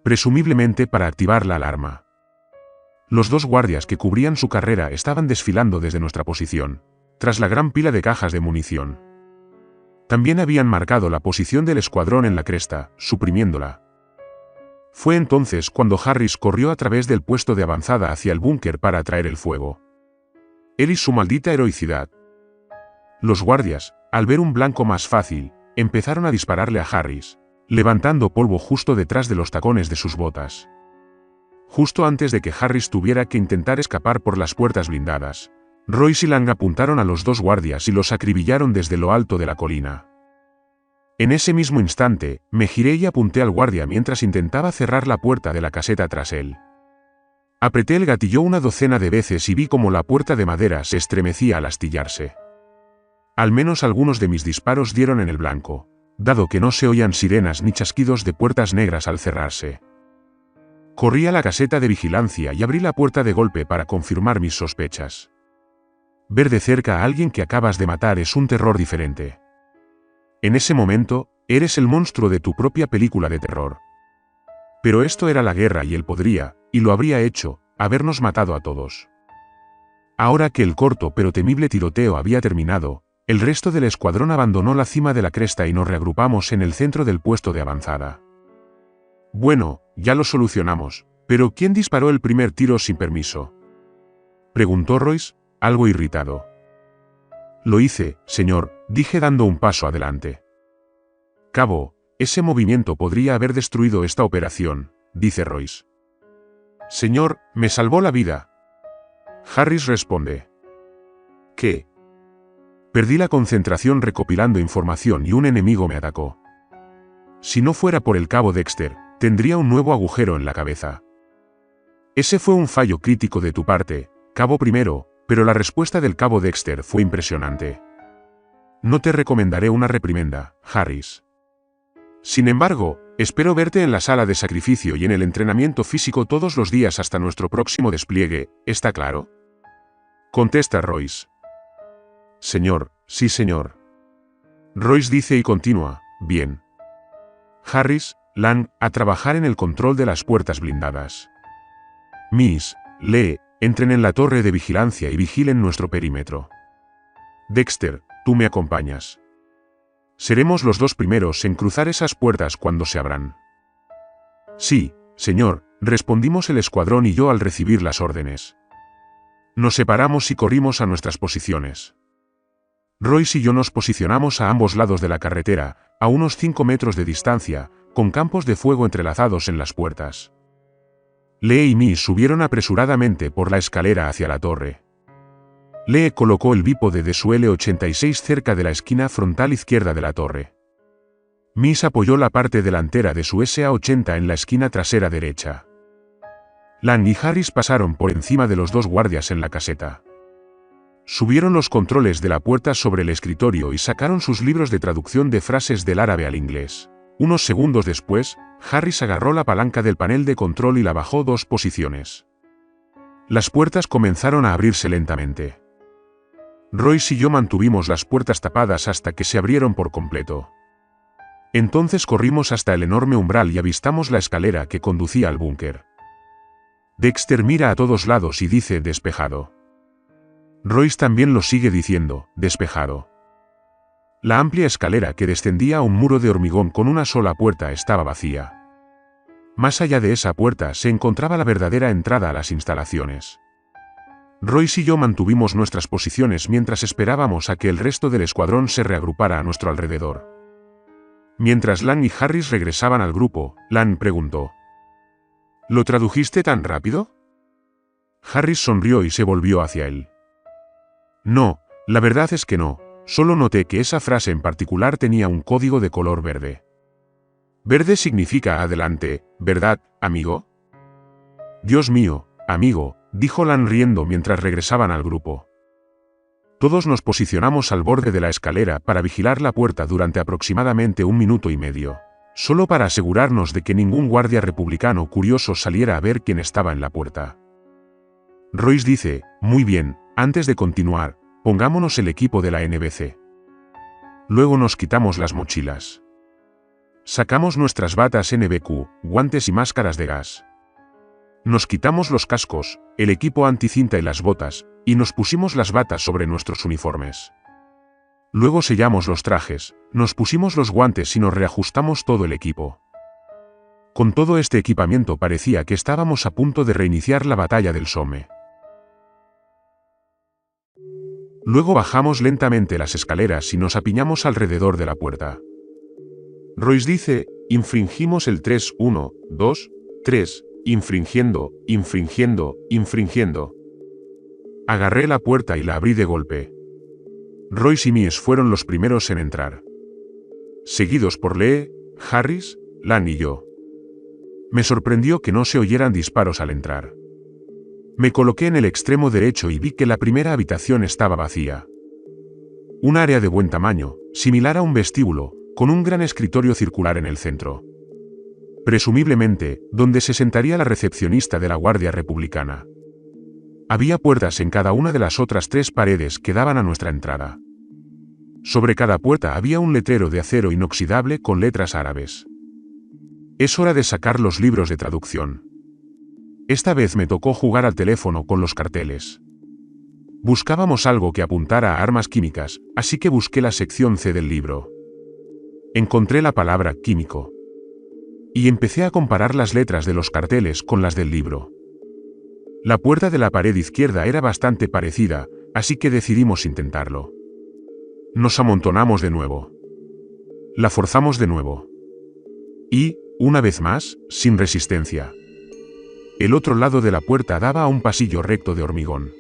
presumiblemente para activar la alarma. Los 2 guardias que cubrían su carrera estaban desfilando desde nuestra posición, tras la gran pila de cajas de munición. También habían marcado la posición del escuadrón en la cresta, suprimiéndola. Fue entonces cuando Harris corrió a través del puesto de avanzada hacia el búnker para atraer el fuego. Él y su maldita heroicidad. Los guardias, al ver un blanco más fácil, empezaron a dispararle a Harris, levantando polvo justo detrás de los tacones de sus botas. Justo antes de que Harris tuviera que intentar escapar por las puertas blindadas, Royce y Lang apuntaron a los 2 guardias y los acribillaron desde lo alto de la colina. En ese mismo instante, me giré y apunté al guardia mientras intentaba cerrar la puerta de la caseta tras él. Apreté el gatillo una docena de veces y vi cómo la puerta de madera se estremecía al astillarse. Al menos algunos de mis disparos dieron en el blanco, dado que no se oían sirenas ni chasquidos de puertas negras al cerrarse. Corrí a la caseta de vigilancia y abrí la puerta de golpe para confirmar mis sospechas. Ver de cerca a alguien que acabas de matar es un terror diferente. En ese momento, eres el monstruo de tu propia película de terror. Pero esto era la guerra y él podría, y lo habría hecho, habernos matado a todos. Ahora que el corto pero temible tiroteo había terminado, el resto del escuadrón abandonó la cima de la cresta y nos reagrupamos en el centro del puesto de avanzada. Bueno, ya lo solucionamos, pero ¿quién disparó el primer tiro sin permiso?, preguntó Royce, algo irritado. Lo hice, señor, dije dando un paso adelante. Cabo, ese movimiento podría haber destruido esta operación, dice Royce. Señor, me salvó la vida. Harris responde. ¿Qué? Perdí la concentración recopilando información y un enemigo me atacó. Si no fuera por el cabo Dexter, tendría un nuevo agujero en la cabeza. Ese fue un fallo crítico de tu parte, cabo primero, pero la respuesta del cabo Dexter fue impresionante. No te recomendaré una reprimenda, Harris. Sin embargo, espero verte en la sala de sacrificio y en el entrenamiento físico todos los días hasta nuestro próximo despliegue, ¿está claro?, contesta Royce. Señor, sí señor. Royce dice y continúa, bien. Harris, Lan, a trabajar en el control de las puertas blindadas. Miss, Lee, entren en la torre de vigilancia y vigilen nuestro perímetro. Dexter, tú me acompañas. Seremos los dos primeros en cruzar esas puertas cuando se abran. Sí, señor, respondimos el escuadrón y yo al recibir las órdenes. Nos separamos y corrimos a nuestras posiciones. Royce y yo nos posicionamos a ambos lados de la carretera, a unos 5 metros de distancia, con campos de fuego entrelazados en las puertas. Lee y Miss subieron apresuradamente por la escalera hacia la torre. Lee colocó el bípode de su L-86 cerca de la esquina frontal izquierda de la torre. Miss apoyó la parte delantera de su SA-80 en la esquina trasera derecha. Lan y Harris pasaron por encima de los dos guardias en la caseta. Subieron los controles de la puerta sobre el escritorio y sacaron sus libros de traducción de frases del árabe al inglés. Unos segundos después, Harris agarró la palanca del panel de control y la bajó 2 posiciones. Las puertas comenzaron a abrirse lentamente. Royce y yo mantuvimos las puertas tapadas hasta que se abrieron por completo. Entonces corrimos hasta el enorme umbral y avistamos la escalera que conducía al búnker. Dexter mira a todos lados y dice despejado. Royce también lo sigue diciendo, despejado. La amplia escalera que descendía a un muro de hormigón con una sola puerta estaba vacía. Más allá de esa puerta se encontraba la verdadera entrada a las instalaciones. Royce y yo mantuvimos nuestras posiciones mientras esperábamos a que el resto del escuadrón se reagrupara a nuestro alrededor. Mientras Lan y Harris regresaban al grupo, Lan preguntó: ¿Lo tradujiste tan rápido? Harris sonrió y se volvió hacia él. No, la verdad es que no, solo noté que esa frase en particular tenía un código de color verde. Verde significa adelante, ¿verdad, amigo? Dios mío, amigo, dijo Lan riendo mientras regresaban al grupo. Todos nos posicionamos al borde de la escalera para vigilar la puerta durante aproximadamente 1 minuto y medio, solo para asegurarnos de que ningún guardia republicano curioso saliera a ver quién estaba en la puerta. Royce dice, muy bien, antes de continuar, pongámonos el equipo de la NBC. Luego nos quitamos las mochilas. Sacamos nuestras batas NBQ, guantes y máscaras de gas. Nos quitamos los cascos, el equipo anticinta y las botas, y nos pusimos las batas sobre nuestros uniformes. Luego sellamos los trajes, nos pusimos los guantes y nos reajustamos todo el equipo. Con todo este equipamiento parecía que estábamos a punto de reiniciar la batalla del Somme. Luego bajamos lentamente las escaleras y nos apiñamos alrededor de la puerta. Royce dice, infringimos el 3, 1, 2, 3, infringiendo, infringiendo, infringiendo. Agarré la puerta y la abrí de golpe. Royce y Miss fueron los primeros en entrar. Seguidos por Lee, Harris, Lan y yo. Me sorprendió que no se oyeran disparos al entrar. Me coloqué en el extremo derecho y vi que la primera habitación estaba vacía. Un área de buen tamaño, similar a un vestíbulo, con un gran escritorio circular en el centro. Presumiblemente, donde se sentaría la recepcionista de la Guardia Republicana. Había puertas en cada una de las otras 3 paredes que daban a nuestra entrada. Sobre cada puerta había un letrero de acero inoxidable con letras árabes. Es hora de sacar los libros de traducción. Esta vez me tocó jugar al teléfono con los carteles. Buscábamos algo que apuntara a armas químicas, así que busqué la sección C del libro. Encontré la palabra químico. Y empecé a comparar las letras de los carteles con las del libro. La puerta de la pared izquierda era bastante parecida, así que decidimos intentarlo. Nos amontonamos de nuevo. La forzamos de nuevo. Y, una vez más, sin resistencia. El otro lado de la puerta daba a un pasillo recto de hormigón,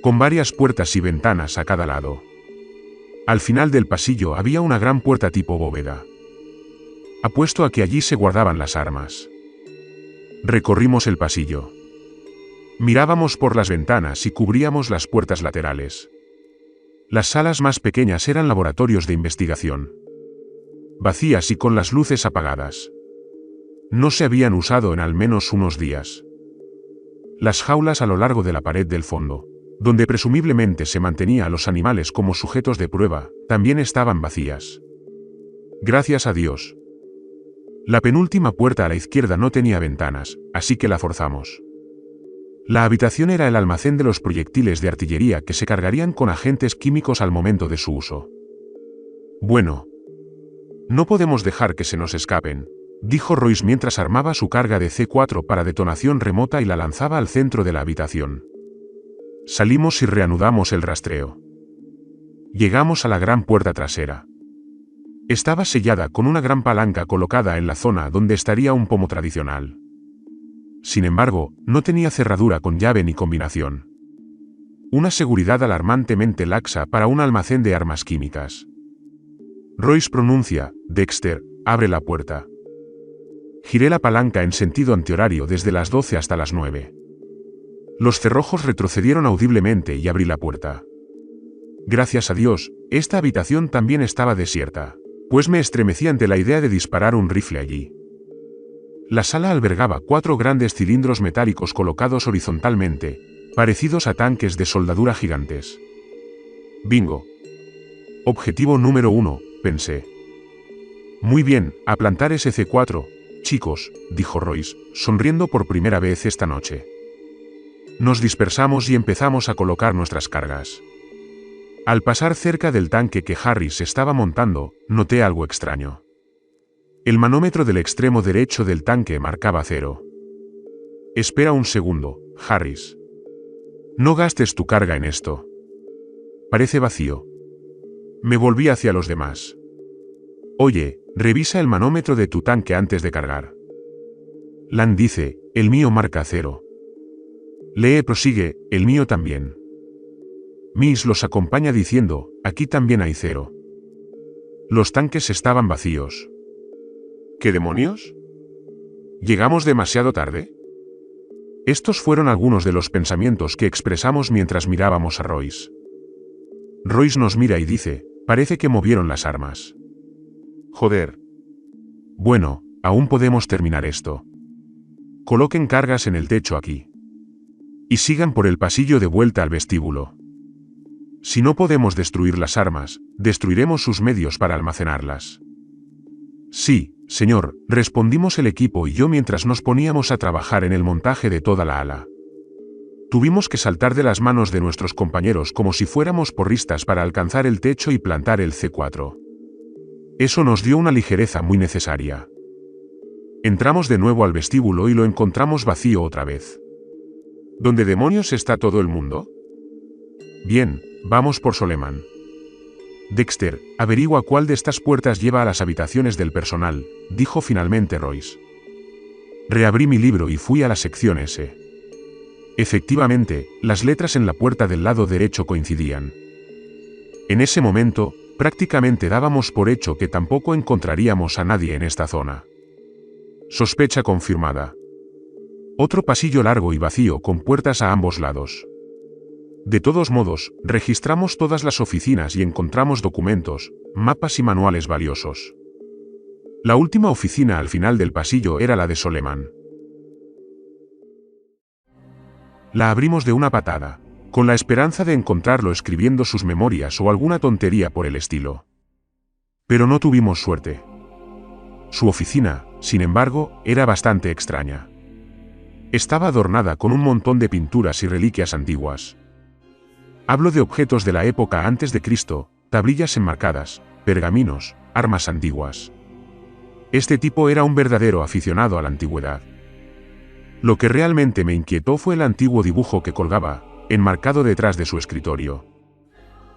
con varias puertas y ventanas a cada lado. Al final del pasillo había una gran puerta tipo bóveda. Apuesto a que allí se guardaban las armas. Recorrimos el pasillo. Mirábamos por las ventanas y cubríamos las puertas laterales. Las salas más pequeñas eran laboratorios de investigación. Vacías y con las luces apagadas. No se habían usado en al menos unos días. Las jaulas a lo largo de la pared del fondo, donde presumiblemente se mantenía a los animales como sujetos de prueba, también estaban vacías. Gracias a Dios. La penúltima puerta a la izquierda no tenía ventanas, así que la forzamos. La habitación era el almacén de los proyectiles de artillería que se cargarían con agentes químicos al momento de su uso. Bueno. No podemos dejar que se nos escapen, dijo Royce mientras armaba su carga de C4 para detonación remota y la lanzaba al centro de la habitación. Salimos y reanudamos el rastreo. Llegamos a la gran puerta trasera. Estaba sellada con una gran palanca colocada en la zona donde estaría un pomo tradicional. Sin embargo, no tenía cerradura con llave ni combinación. Una seguridad alarmantemente laxa para un almacén de armas químicas. Royce pronuncia, Dexter, abre la puerta. Giré la palanca en sentido antihorario desde las 12 hasta las 9. Los cerrojos retrocedieron audiblemente y abrí la puerta. Gracias a Dios, esta habitación también estaba desierta, pues me estremecí ante la idea de disparar un rifle allí. La sala albergaba 4 grandes cilindros metálicos colocados horizontalmente, parecidos a tanques de soldadura gigantes. Bingo. Objetivo número 1, pensé. Muy bien, a plantar ese C4, chicos, dijo Royce, sonriendo por primera vez esta noche. Nos dispersamos y empezamos a colocar nuestras cargas. Al pasar cerca del tanque que Harris estaba montando, noté algo extraño. El manómetro del extremo derecho del tanque marcaba 0. Espera un segundo, Harris. No gastes tu carga en esto. Parece vacío. Me volví hacia los demás. Oye, revisa el manómetro de tu tanque antes de cargar. Lan dice, el mío marca 0. Lee prosigue, el mío también. Miss los acompaña diciendo, aquí también hay 0. Los tanques estaban vacíos. ¿Qué demonios? ¿Llegamos demasiado tarde? Estos fueron algunos de los pensamientos que expresamos mientras mirábamos a Royce. Royce nos mira y dice, parece que movieron las armas. Joder. Bueno, aún podemos terminar esto. Coloquen cargas en el techo aquí. Y sigan por el pasillo de vuelta al vestíbulo. Si no podemos destruir las armas, destruiremos sus medios para almacenarlas. Sí, señor, respondimos el equipo y yo mientras nos poníamos a trabajar en el montaje de toda la ala. Tuvimos que saltar de las manos de nuestros compañeros como si fuéramos porristas para alcanzar el techo y plantar el C4. Eso nos dio una ligereza muy necesaria. Entramos de nuevo al vestíbulo y lo encontramos vacío otra vez. ¿Dónde demonios está todo el mundo? Bien, vamos por Soleman. Dexter, averigua cuál de estas puertas lleva a las habitaciones del personal, dijo finalmente Royce. Reabrí mi libro y fui a la sección S. Efectivamente, las letras en la puerta del lado derecho coincidían. En ese momento, prácticamente dábamos por hecho que tampoco encontraríamos a nadie en esta zona. Sospecha confirmada. Otro pasillo largo y vacío con puertas a ambos lados. De todos modos, registramos todas las oficinas y encontramos documentos, mapas y manuales valiosos. La última oficina al final del pasillo era la de Soleman. La abrimos de una patada, con la esperanza de encontrarlo escribiendo sus memorias o alguna tontería por el estilo. Pero no tuvimos suerte. Su oficina, sin embargo, era bastante extraña. Estaba adornada con un montón de pinturas y reliquias antiguas. Hablo de objetos de la época antes de Cristo, tablillas enmarcadas, pergaminos, armas antiguas. Este tipo era un verdadero aficionado a la antigüedad. Lo que realmente me inquietó fue el antiguo dibujo que colgaba, enmarcado detrás de su escritorio.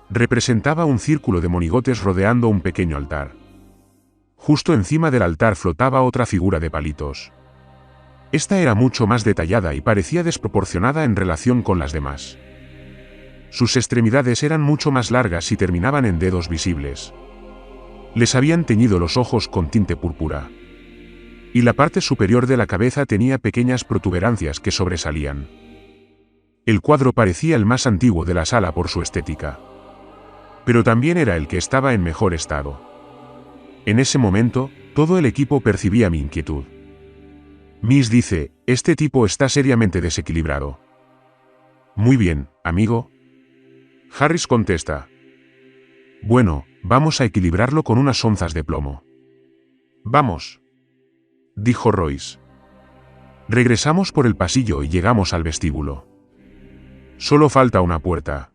Representaba un círculo de monigotes rodeando un pequeño altar. Justo encima del altar flotaba otra figura de palitos. Esta era mucho más detallada y parecía desproporcionada en relación con las demás. Sus extremidades eran mucho más largas y terminaban en dedos visibles. Les habían teñido los ojos con tinte púrpura. Y la parte superior de la cabeza tenía pequeñas protuberancias que sobresalían. El cuadro parecía el más antiguo de la sala por su estética. Pero también era el que estaba en mejor estado. En ese momento, todo el equipo percibía mi inquietud. Miss dice, este tipo está seriamente desequilibrado. Muy bien, amigo. Harris contesta. Bueno, vamos a equilibrarlo con unas onzas de plomo. Vamos, dijo Royce. Regresamos por el pasillo y llegamos al vestíbulo. Solo falta una puerta.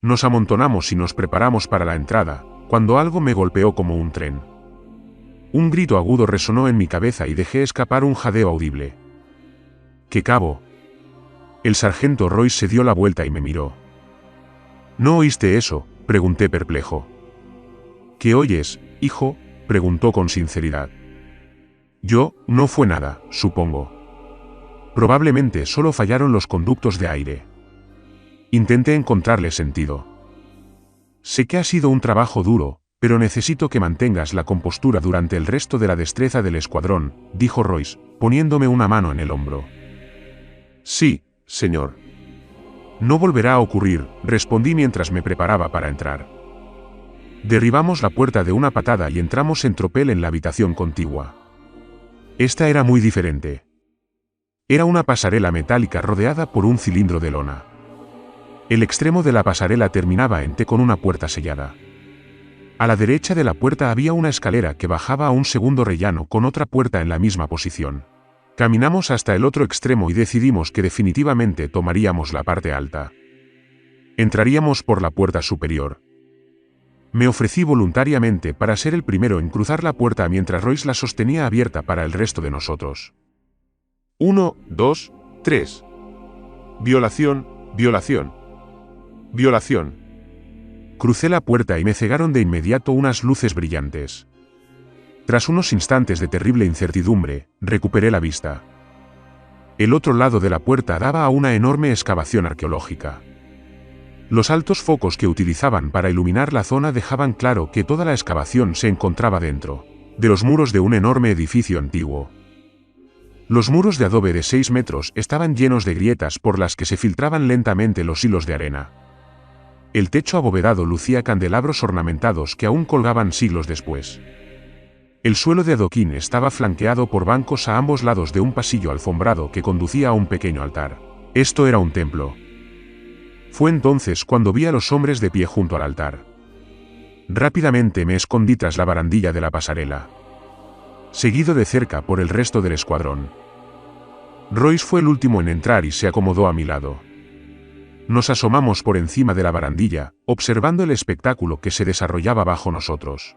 Nos amontonamos y nos preparamos para la entrada, cuando algo me golpeó como un tren. Un grito agudo resonó en mi cabeza y dejé escapar un jadeo audible. ¿Qué cabo? El sargento Royce se dio la vuelta y me miró. ¿No oíste eso?, pregunté perplejo. ¿Qué oyes, hijo?, preguntó con sinceridad. No fue nada, supongo. Probablemente solo fallaron los conductos de aire. Intenté encontrarle sentido. Sé que ha sido un trabajo duro, pero necesito que mantengas la compostura durante el resto de la destreza del escuadrón, dijo Royce, poniéndome una mano en el hombro. Sí, señor. No volverá a ocurrir, respondí mientras me preparaba para entrar. Derribamos la puerta de una patada y entramos en tropel en la habitación contigua. Esta era muy diferente. Era una pasarela metálica rodeada por un cilindro de lona. El extremo de la pasarela terminaba en T con una puerta sellada. A la derecha de la puerta había una escalera que bajaba a un segundo rellano con otra puerta en la misma posición. Caminamos hasta el otro extremo y decidimos que definitivamente tomaríamos la parte alta. Entraríamos por la puerta superior. Me ofrecí voluntariamente para ser el primero en cruzar la puerta mientras Royce la sostenía abierta para el resto de nosotros. 1, 2, 3. Violación, violación. Violación. Crucé la puerta y me cegaron de inmediato unas luces brillantes. Tras unos instantes de terrible incertidumbre, recuperé la vista. El otro lado de la puerta daba a una enorme excavación arqueológica. Los altos focos que utilizaban para iluminar la zona dejaban claro que toda la excavación se encontraba dentro de los muros de un enorme edificio antiguo. Los muros de adobe de 6 metros estaban llenos de grietas por las que se filtraban lentamente los hilos de arena. El techo abovedado lucía candelabros ornamentados que aún colgaban siglos después. El suelo de adoquín estaba flanqueado por bancos a ambos lados de un pasillo alfombrado que conducía a un pequeño altar. Esto era un templo. Fue entonces cuando vi a los hombres de pie junto al altar. Rápidamente me escondí tras la barandilla de la pasarela, seguido de cerca por el resto del escuadrón. Royce fue el último en entrar y se acomodó a mi lado. Nos asomamos por encima de la barandilla, observando el espectáculo que se desarrollaba bajo nosotros.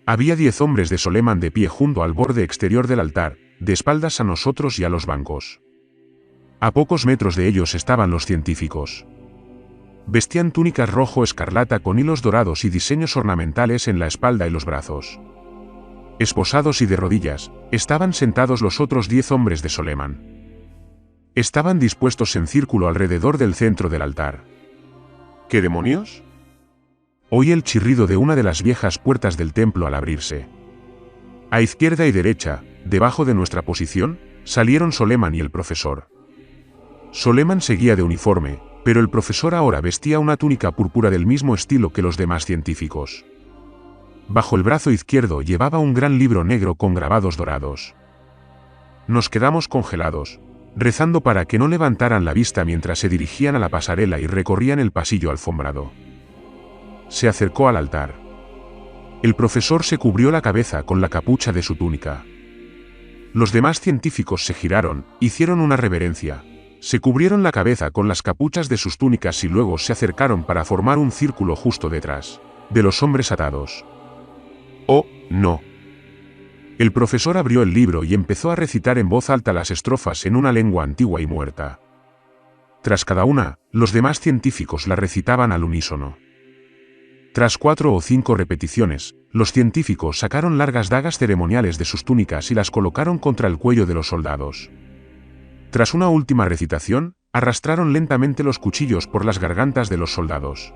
Había 10 hombres de Soleman de pie junto al borde exterior del altar, de espaldas a nosotros y a los bancos. A pocos metros de ellos estaban los científicos. Vestían túnicas rojo escarlata con hilos dorados y diseños ornamentales en la espalda y los brazos. Esposados y de rodillas, estaban sentados los otros 10 hombres de Soleman. Estaban dispuestos en círculo alrededor del centro del altar. ¿Qué demonios? Oí el chirrido de una de las viejas puertas del templo al abrirse. A izquierda y derecha, debajo de nuestra posición, salieron Soleman y el profesor. Soleman seguía de uniforme, pero el profesor ahora vestía una túnica púrpura del mismo estilo que los demás científicos. Bajo el brazo izquierdo llevaba un gran libro negro con grabados dorados. Nos quedamos congelados, rezando para que no levantaran la vista mientras se dirigían a la pasarela y recorrían el pasillo alfombrado. Se acercó al altar. El profesor se cubrió la cabeza con la capucha de su túnica. Los demás científicos se giraron, hicieron una reverencia, se cubrieron la cabeza con las capuchas de sus túnicas y luego se acercaron para formar un círculo justo detrás de los hombres atados. ¡Oh, no! El profesor abrió el libro y empezó a recitar en voz alta las estrofas en una lengua antigua y muerta. Tras cada una, los demás científicos la recitaban al unísono. Tras 4 o 5 repeticiones, los científicos sacaron largas dagas ceremoniales de sus túnicas y las colocaron contra el cuello de los soldados. Tras una última recitación, arrastraron lentamente los cuchillos por las gargantas de los soldados.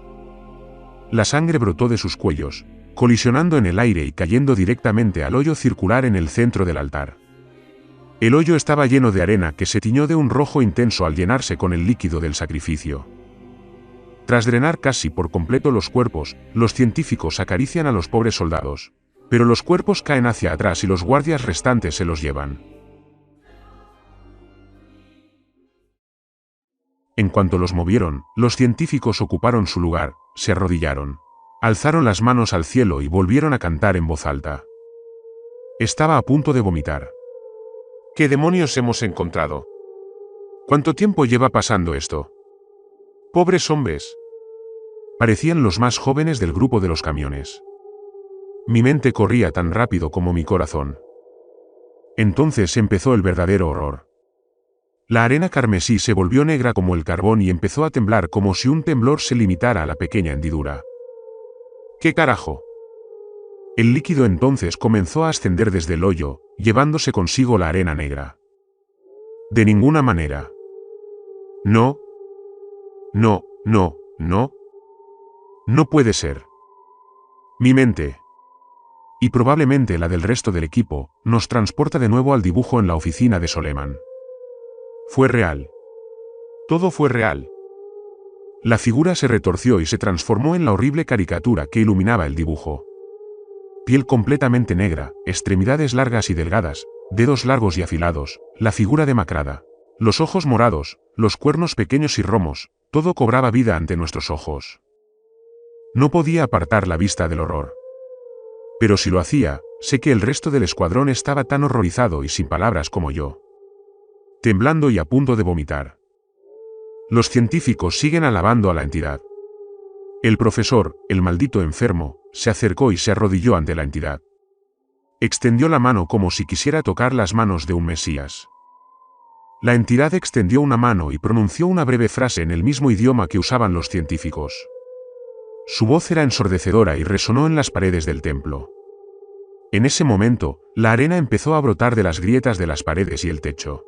La sangre brotó de sus cuellos, colisionando en el aire y cayendo directamente al hoyo circular en el centro del altar. El hoyo estaba lleno de arena que se tiñó de un rojo intenso al llenarse con el líquido del sacrificio. Tras drenar casi por completo los cuerpos, los científicos acarician a los pobres soldados, pero los cuerpos caen hacia atrás y los guardias restantes se los llevan. En cuanto los movieron, los científicos ocuparon su lugar, se arrodillaron. Alzaron las manos al cielo y volvieron a cantar en voz alta. Estaba a punto de vomitar. ¿Qué demonios hemos encontrado? ¿Cuánto tiempo lleva pasando esto? Pobres hombres. Parecían los más jóvenes del grupo de los camiones. Mi mente corría tan rápido como mi corazón. Entonces empezó el verdadero horror. La arena carmesí se volvió negra como el carbón y empezó a temblar como si un temblor se limitara a la pequeña hendidura. ¿Qué carajo? El líquido entonces comenzó a ascender desde el hoyo, llevándose consigo la arena negra. De ninguna manera. No. No, no, no. No puede ser. Mi mente, y probablemente la del resto del equipo, nos transporta de nuevo al dibujo en la oficina de Soleman. Fue real. Todo fue real. La figura se retorció y se transformó en la horrible caricatura que iluminaba el dibujo. Piel completamente negra, extremidades largas y delgadas, dedos largos y afilados, la figura demacrada, los ojos morados, los cuernos pequeños y romos, todo cobraba vida ante nuestros ojos. No podía apartar la vista del horror. Pero si lo hacía, sé que el resto del escuadrón estaba tan horrorizado y sin palabras como yo. Temblando y a punto de vomitar. Los científicos siguen alabando a la entidad. El profesor, el maldito enfermo, se acercó y se arrodilló ante la entidad. Extendió la mano como si quisiera tocar las manos de un Mesías. La entidad extendió una mano y pronunció una breve frase en el mismo idioma que usaban los científicos. Su voz era ensordecedora y resonó en las paredes del templo. En ese momento, la arena empezó a brotar de las grietas de las paredes y el techo.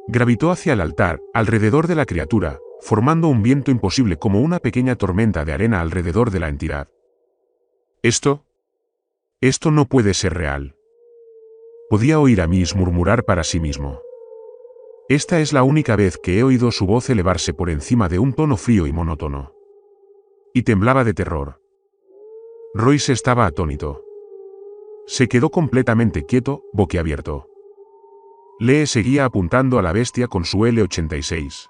Gravitó hacia el altar, alrededor de la criatura, formando un viento imposible como una pequeña tormenta de arena alrededor de la entidad. Esto no puede ser real. Podía oír a Miss murmurar para sí mismo. Esta es la única vez que he oído su voz elevarse por encima de un tono frío y monótono. Y temblaba de terror. Royce estaba atónito. Se quedó completamente quieto, boquiabierto. Lee seguía apuntando a la bestia con su L-86.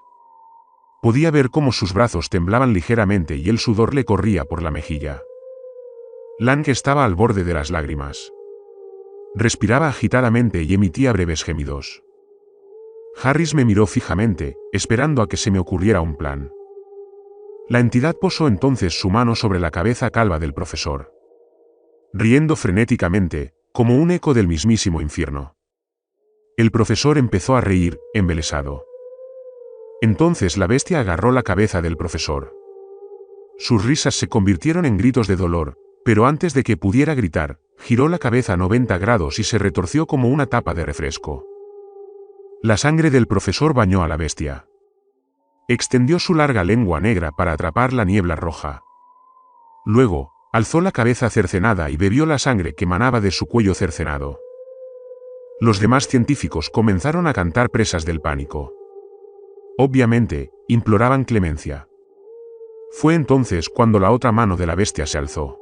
Podía ver cómo sus brazos temblaban ligeramente y el sudor le corría por la mejilla. Lang estaba al borde de las lágrimas. Respiraba agitadamente y emitía breves gemidos. Harris me miró fijamente, esperando a que se me ocurriera un plan. La entidad posó entonces su mano sobre la cabeza calva del profesor. Riendo frenéticamente, como un eco del mismísimo infierno. El profesor empezó a reír, embelesado. Entonces la bestia agarró la cabeza del profesor. Sus risas se convirtieron en gritos de dolor, pero antes de que pudiera gritar, giró la cabeza a 90 grados y se retorció como una tapa de refresco. La sangre del profesor bañó a la bestia. Extendió su larga lengua negra para atrapar la niebla roja. Luego, alzó la cabeza cercenada y bebió la sangre que manaba de su cuello cercenado. Los demás científicos comenzaron a cantar presas del pánico. Obviamente, imploraban clemencia. Fue entonces cuando la otra mano de la bestia se alzó.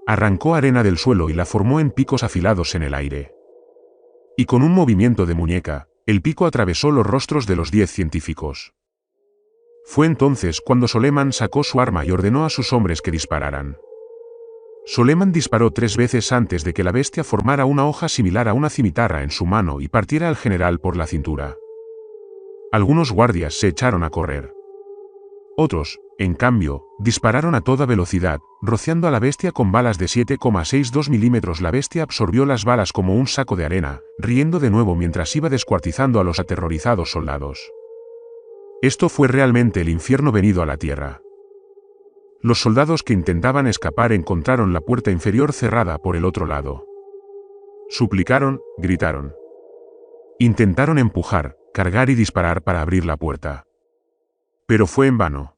Arrancó arena del suelo y la formó en picos afilados en el aire. Y con un movimiento de muñeca, el pico atravesó los rostros de los 10 científicos. Fue entonces cuando Soleman sacó su arma y ordenó a sus hombres que dispararan. Soleman disparó 3 veces antes de que la bestia formara una hoja similar a una cimitarra en su mano y partiera al general por la cintura. Algunos guardias se echaron a correr. Otros, en cambio, dispararon a toda velocidad, rociando a la bestia con balas de 7,62 milímetros. La bestia absorbió las balas como un saco de arena, riendo de nuevo mientras iba descuartizando a los aterrorizados soldados. Esto fue realmente el infierno venido a la tierra. Los soldados que intentaban escapar encontraron la puerta inferior cerrada por el otro lado. Suplicaron, gritaron. Intentaron empujar, cargar y disparar para abrir la puerta. Pero fue en vano.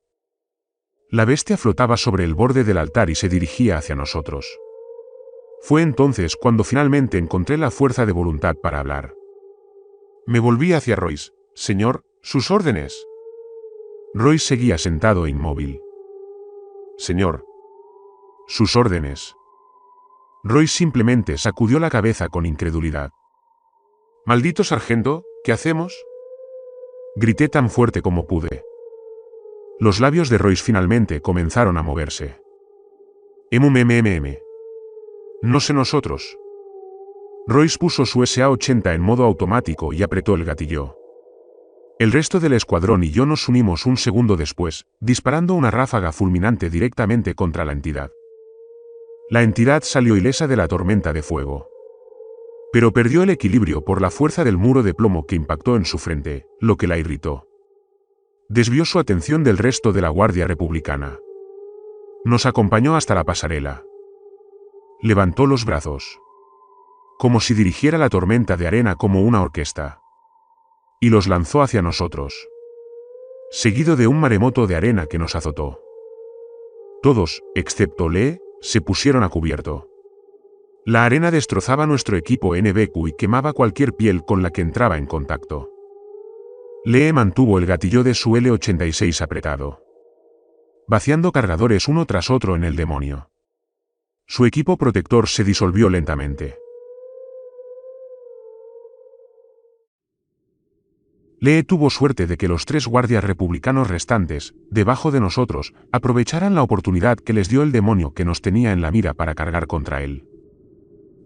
La bestia flotaba sobre el borde del altar y se dirigía hacia nosotros. Fue entonces cuando finalmente encontré la fuerza de voluntad para hablar. Me volví hacia Royce. Señor, sus órdenes. Royce seguía sentado e inmóvil. Señor. Sus órdenes. Royce simplemente sacudió la cabeza con incredulidad. Maldito sargento, ¿qué hacemos? Grité tan fuerte como pude. Los labios de Royce finalmente comenzaron a moverse. No sé nosotros. Royce puso su SA-80 en modo automático y apretó el gatillo. El resto del escuadrón y yo nos unimos un segundo después, disparando una ráfaga fulminante directamente contra la entidad. La entidad salió ilesa de la tormenta de fuego. Pero perdió el equilibrio por la fuerza del muro de plomo que impactó en su frente, lo que la irritó. Desvió su atención del resto de la Guardia Republicana. Nos acompañó hasta la pasarela. Levantó los brazos, como si dirigiera la tormenta de arena como una orquesta, y los lanzó hacia nosotros, seguido de un maremoto de arena que nos azotó. Todos, excepto Lee, se pusieron a cubierto. La arena destrozaba nuestro equipo NBQ y quemaba cualquier piel con la que entraba en contacto. Lee mantuvo el gatillo de su L-86 apretado, vaciando cargadores uno tras otro en el demonio. Su equipo protector se disolvió lentamente. Lee tuvo suerte de que los 3 guardias republicanos restantes, debajo de nosotros, aprovecharan la oportunidad que les dio el demonio que nos tenía en la mira para cargar contra él,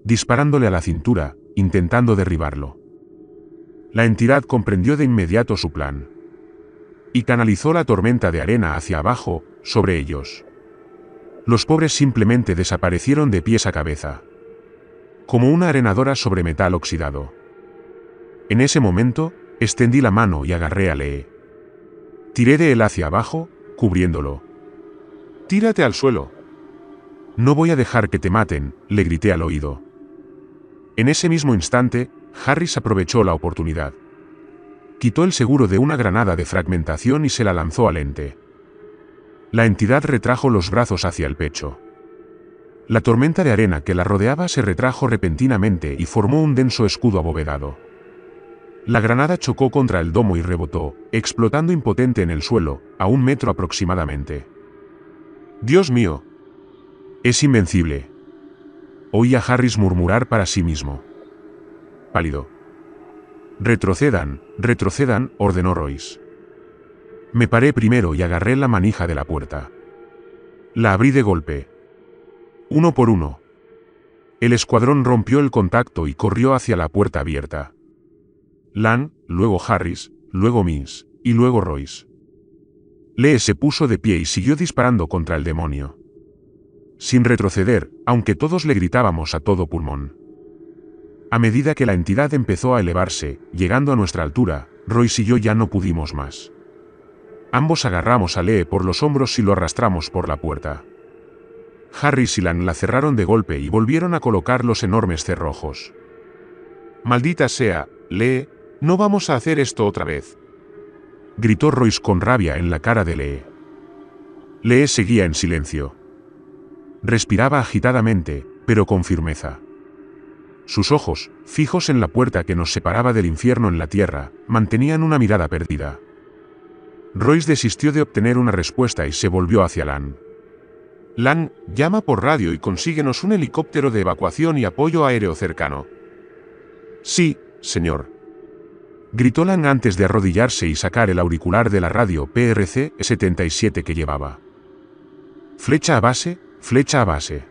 disparándole a la cintura, intentando derribarlo. La entidad comprendió de inmediato su plan y canalizó la tormenta de arena hacia abajo, sobre ellos. Los pobres simplemente desaparecieron de pies a cabeza, como una arenadora sobre metal oxidado. En ese momento, extendí la mano y agarré a Lee. Tiré de él hacia abajo, cubriéndolo. «Tírate al suelo». «No voy a dejar que te maten», le grité al oído. En ese mismo instante, Harris aprovechó la oportunidad. Quitó el seguro de una granada de fragmentación y se la lanzó al ente. La entidad retrajo los brazos hacia el pecho. La tormenta de arena que la rodeaba se retrajo repentinamente y formó un denso escudo abovedado. La granada chocó contra el domo y rebotó, explotando impotente en el suelo, a 1 metro aproximadamente. «Dios mío. Es invencible», oí a Harris murmurar para sí mismo. Pálido. «Retrocedan, retrocedan», ordenó Royce. Me paré primero y agarré la manija de la puerta. La abrí de golpe. Uno por uno. El escuadrón rompió el contacto y corrió hacia la puerta abierta. Lan, luego Harris, luego Mims, y luego Royce. Lee se puso de pie y siguió disparando contra el demonio, sin retroceder, aunque todos le gritábamos a todo pulmón. A medida que la entidad empezó a elevarse, llegando a nuestra altura, Royce y yo ya no pudimos más. Ambos agarramos a Lee por los hombros y lo arrastramos por la puerta. Harris y Lan la cerraron de golpe y volvieron a colocar los enormes cerrojos. «Maldita sea, Lee, no vamos a hacer esto otra vez», gritó Royce con rabia en la cara de Lee. Lee seguía en silencio. Respiraba agitadamente, pero con firmeza. Sus ojos, fijos en la puerta que nos separaba del infierno en la tierra, mantenían una mirada perdida. Royce desistió de obtener una respuesta y se volvió hacia Lan. «Lan, llama por radio y consíguenos un helicóptero de evacuación y apoyo aéreo cercano». «Sí, señor», gritó Lan antes de arrodillarse y sacar el auricular de la radio PRC-77 que llevaba. «Flecha a base, flecha a base.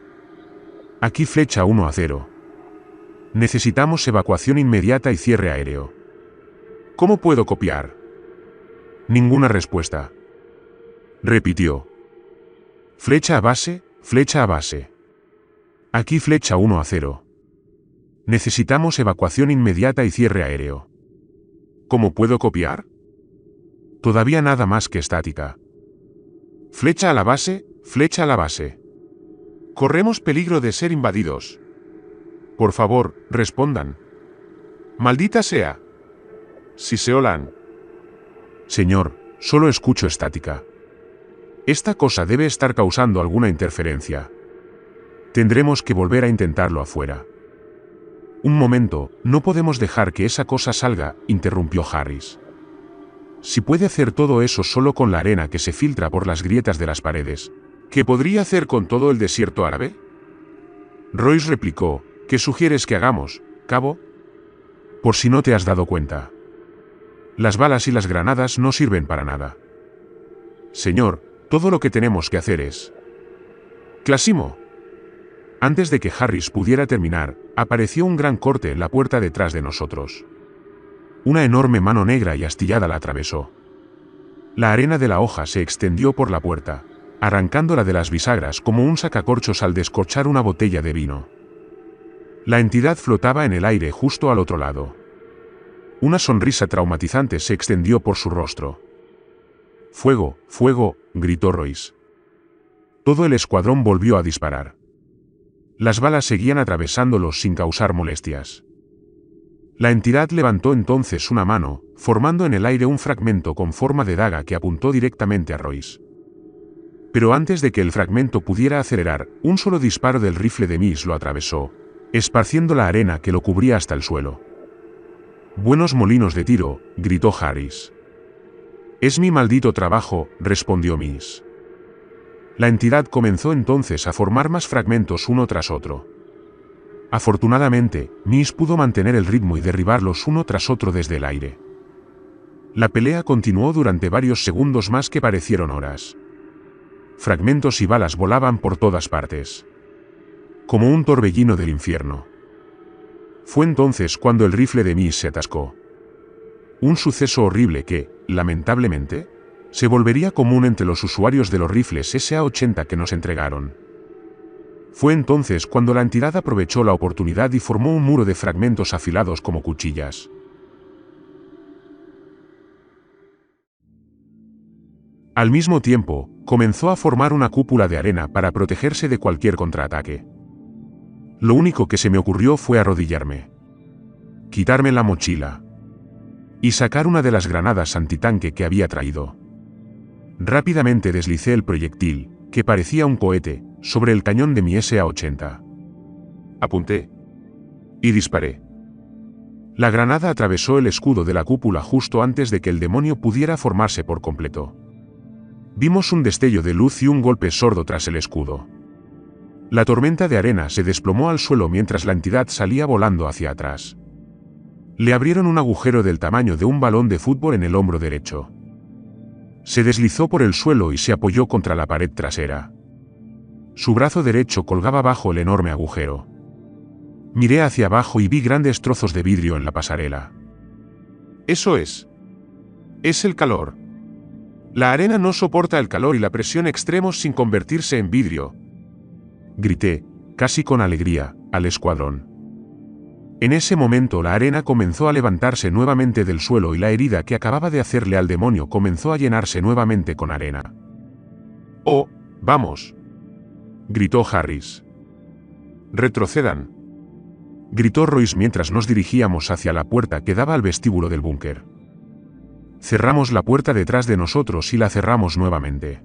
Aquí flecha 1-0. Necesitamos evacuación inmediata y cierre aéreo. ¿Cómo puedo copiar?» Ninguna respuesta. Repitió. «Flecha a base, flecha a base. Aquí flecha 1-0. Necesitamos evacuación inmediata y cierre aéreo. ¿Cómo puedo copiar?» Todavía nada más que estática. «Flecha a la base, flecha a la base. Corremos peligro de ser invadidos. Por favor, respondan. Maldita sea. Siseolan». «Señor, solo escucho estática. Esta cosa debe estar causando alguna interferencia. Tendremos que volver a intentarlo afuera». «Un momento, no podemos dejar que esa cosa salga», interrumpió Harris. «Si puede hacer todo eso solo con la arena que se filtra por las grietas de las paredes, ¿qué podría hacer con todo el desierto árabe?» Royce replicó. «¿Qué sugieres que hagamos, cabo?» «Por si no te has dado cuenta. Las balas y las granadas no sirven para nada. Señor, todo lo que tenemos que hacer es... ¡Clasimo! Antes de que Harris pudiera terminar, apareció un gran corte en la puerta detrás de nosotros. Una enorme mano negra y astillada la atravesó. La arena de la hoja se extendió por la puerta, arrancándola de las bisagras como un sacacorchos al descorchar una botella de vino. La entidad flotaba en el aire justo al otro lado. Una sonrisa traumatizante se extendió por su rostro. ¡Fuego, fuego!, gritó Royce. Todo el escuadrón volvió a disparar. Las balas seguían atravesándolos sin causar molestias. La entidad levantó entonces una mano, formando en el aire un fragmento con forma de daga que apuntó directamente a Royce. Pero antes de que el fragmento pudiera acelerar, un solo disparo del rifle de Miss lo atravesó, esparciendo la arena que lo cubría hasta el suelo. «Buenos molinos de tiro», gritó Harris. «Es mi maldito trabajo», respondió Miss. La entidad comenzó entonces a formar más fragmentos uno tras otro. Afortunadamente, Miss pudo mantener el ritmo y derribarlos uno tras otro desde el aire. La pelea continuó durante varios segundos más que parecieron horas. Fragmentos y balas volaban por todas partes, como un torbellino del infierno. Fue entonces cuando el rifle de Miss se atascó. Un suceso horrible que, lamentablemente, se volvería común entre los usuarios de los rifles SA-80 que nos entregaron. Fue entonces cuando la entidad aprovechó la oportunidad y formó un muro de fragmentos afilados como cuchillas. Al mismo tiempo, comenzó a formar una cúpula de arena para protegerse de cualquier contraataque. Lo único que se me ocurrió fue arrodillarme, quitarme la mochila y sacar una de las granadas antitanque que había traído. Rápidamente deslicé el proyectil, que parecía un cohete, sobre el cañón de mi SA-80. Apunté y disparé. La granada atravesó el escudo de la cúpula justo antes de que el demonio pudiera formarse por completo. Vimos un destello de luz y un golpe sordo tras el escudo. La tormenta de arena se desplomó al suelo mientras la entidad salía volando hacia atrás. Le abrieron un agujero del tamaño de un balón de fútbol en el hombro derecho. Se deslizó por el suelo y se apoyó contra la pared trasera. Su brazo derecho colgaba bajo el enorme agujero. Miré hacia abajo y vi grandes trozos de vidrio en la pasarela. Eso es el calor. La arena no soporta el calor y la presión extremos sin convertirse en vidrio. Grité, casi con alegría, al escuadrón. En ese momento la arena comenzó a levantarse nuevamente del suelo y la herida que acababa de hacerle al demonio comenzó a llenarse nuevamente con arena. «¡Oh, vamos!», gritó Harris. «Retrocedan», gritó Royce mientras nos dirigíamos hacia la puerta que daba al vestíbulo del búnker. Cerramos la puerta detrás de nosotros y la cerramos nuevamente.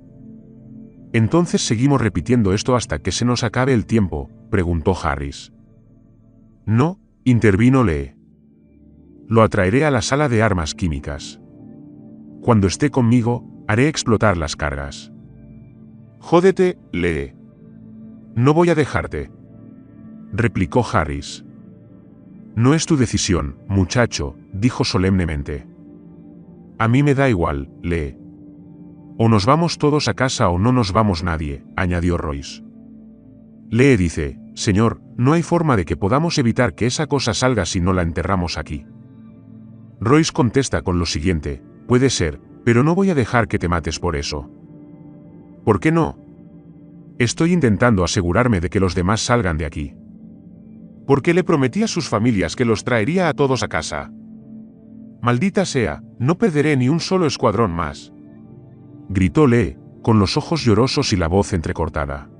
«¿Entonces seguimos repitiendo esto hasta que se nos acabe el tiempo?», preguntó Harris. «No», intervino Lee. «Lo atraeré a la sala de armas químicas. Cuando esté conmigo, haré explotar las cargas». «Jódete, Lee. No voy a dejarte», replicó Harris. «No es tu decisión, muchacho», dijo solemnemente. «A mí me da igual, Lee. O nos vamos todos a casa o no nos vamos nadie», añadió Royce. Lee dice, «Señor, no hay forma de que podamos evitar que esa cosa salga si no la enterramos aquí». Royce contesta con lo siguiente, «Puede ser, pero no voy a dejar que te mates por eso». «¿Por qué no?». «Estoy intentando asegurarme de que los demás salgan de aquí». «Porque le prometí a sus familias que los traería a todos a casa». «Maldita sea, no perderé ni un solo escuadrón más», gritó Lee, con los ojos llorosos y la voz entrecortada.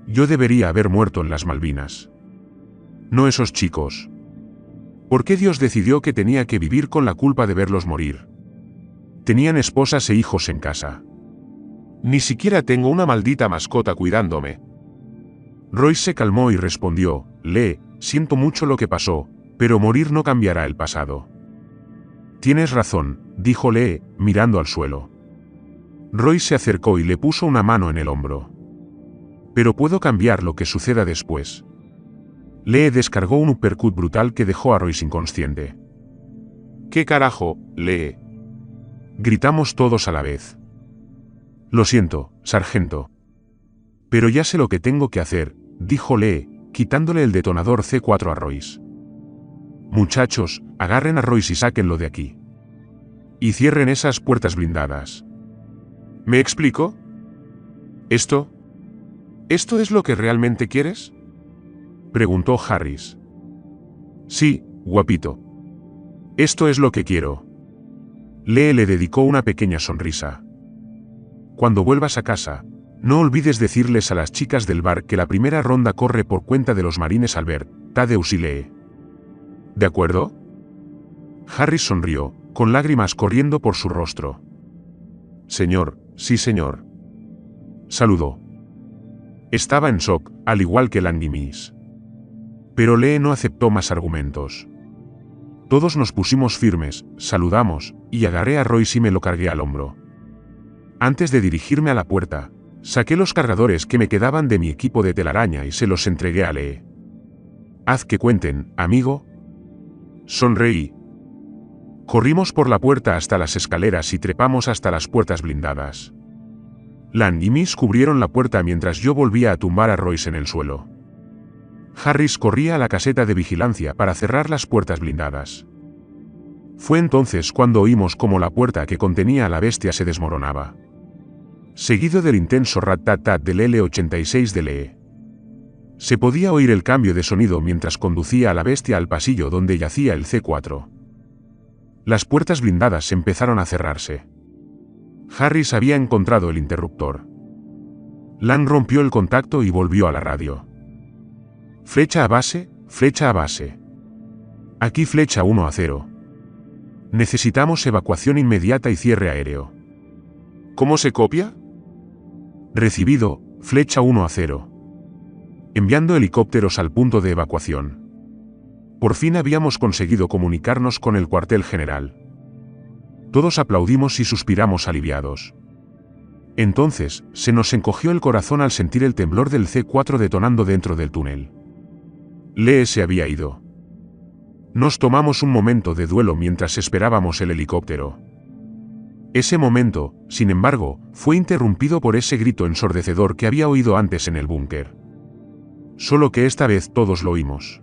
«Yo debería haber muerto en las Malvinas. No esos chicos. ¿Por qué Dios decidió que tenía que vivir con la culpa de verlos morir? Tenían esposas e hijos en casa. Ni siquiera tengo una maldita mascota cuidándome». Royce se calmó y respondió, «Lee, siento mucho lo que pasó, pero morir no cambiará el pasado». «Tienes razón», dijo Lee, mirando al suelo. Royce se acercó y le puso una mano en el hombro. «Pero puedo cambiar lo que suceda después». Lee descargó un uppercut brutal que dejó a Royce inconsciente. ¿Qué carajo, Lee? Gritamos todos a la vez. Lo siento, sargento. Pero ya sé lo que tengo que hacer, dijo Lee, quitándole el detonador C4 a Royce. Muchachos, agarren a Royce y sáquenlo de aquí. Y cierren esas puertas blindadas. ¿Me explico? ¿Esto es lo que realmente quieres? Preguntó Harris. Sí, guapito. Esto es lo que quiero. Lee le dedicó una pequeña sonrisa. Cuando vuelvas a casa, no olvides decirles a las chicas del bar que la primera ronda corre por cuenta de los marines Albert, Thaddeus y Lee. ¿De acuerdo? Harris sonrió, con lágrimas corriendo por su rostro. Señor, sí señor. Saludó. Estaba en shock, al igual que Lang y Miss. Pero Lee no aceptó más argumentos. Todos nos pusimos firmes, saludamos, y agarré a Royce y me lo cargué al hombro. Antes de dirigirme a la puerta, saqué los cargadores que me quedaban de mi equipo de telaraña y se los entregué a Lee. Haz que cuenten, amigo. Sonreí. Corrimos por la puerta hasta las escaleras y trepamos hasta las puertas blindadas. Lang y Miss cubrieron la puerta mientras yo volvía a tumbar a Royce en el suelo. Harris corría a la caseta de vigilancia para cerrar las puertas blindadas. Fue entonces cuando oímos cómo la puerta que contenía a la bestia se desmoronaba. Seguido del intenso rat-tat-tat del L-86 de Lee. Se podía oír el cambio de sonido mientras conducía a la bestia al pasillo donde yacía el C4. Las puertas blindadas empezaron a cerrarse. Harris había encontrado el interruptor. Lang rompió el contacto y volvió a la radio. Flecha a base, flecha a base. Aquí flecha 1-0. Necesitamos evacuación inmediata y cierre aéreo. ¿Cómo se copia? Recibido, flecha 1-0. Enviando helicópteros al punto de evacuación. Por fin habíamos conseguido comunicarnos con el cuartel general. Todos aplaudimos y suspiramos aliviados. Entonces, se nos encogió el corazón al sentir el temblor del C4 detonando dentro del túnel. Lee se había ido. Nos tomamos un momento de duelo mientras esperábamos el helicóptero. Ese momento, sin embargo, fue interrumpido por ese grito ensordecedor que había oído antes en el búnker. Solo que esta vez todos lo oímos.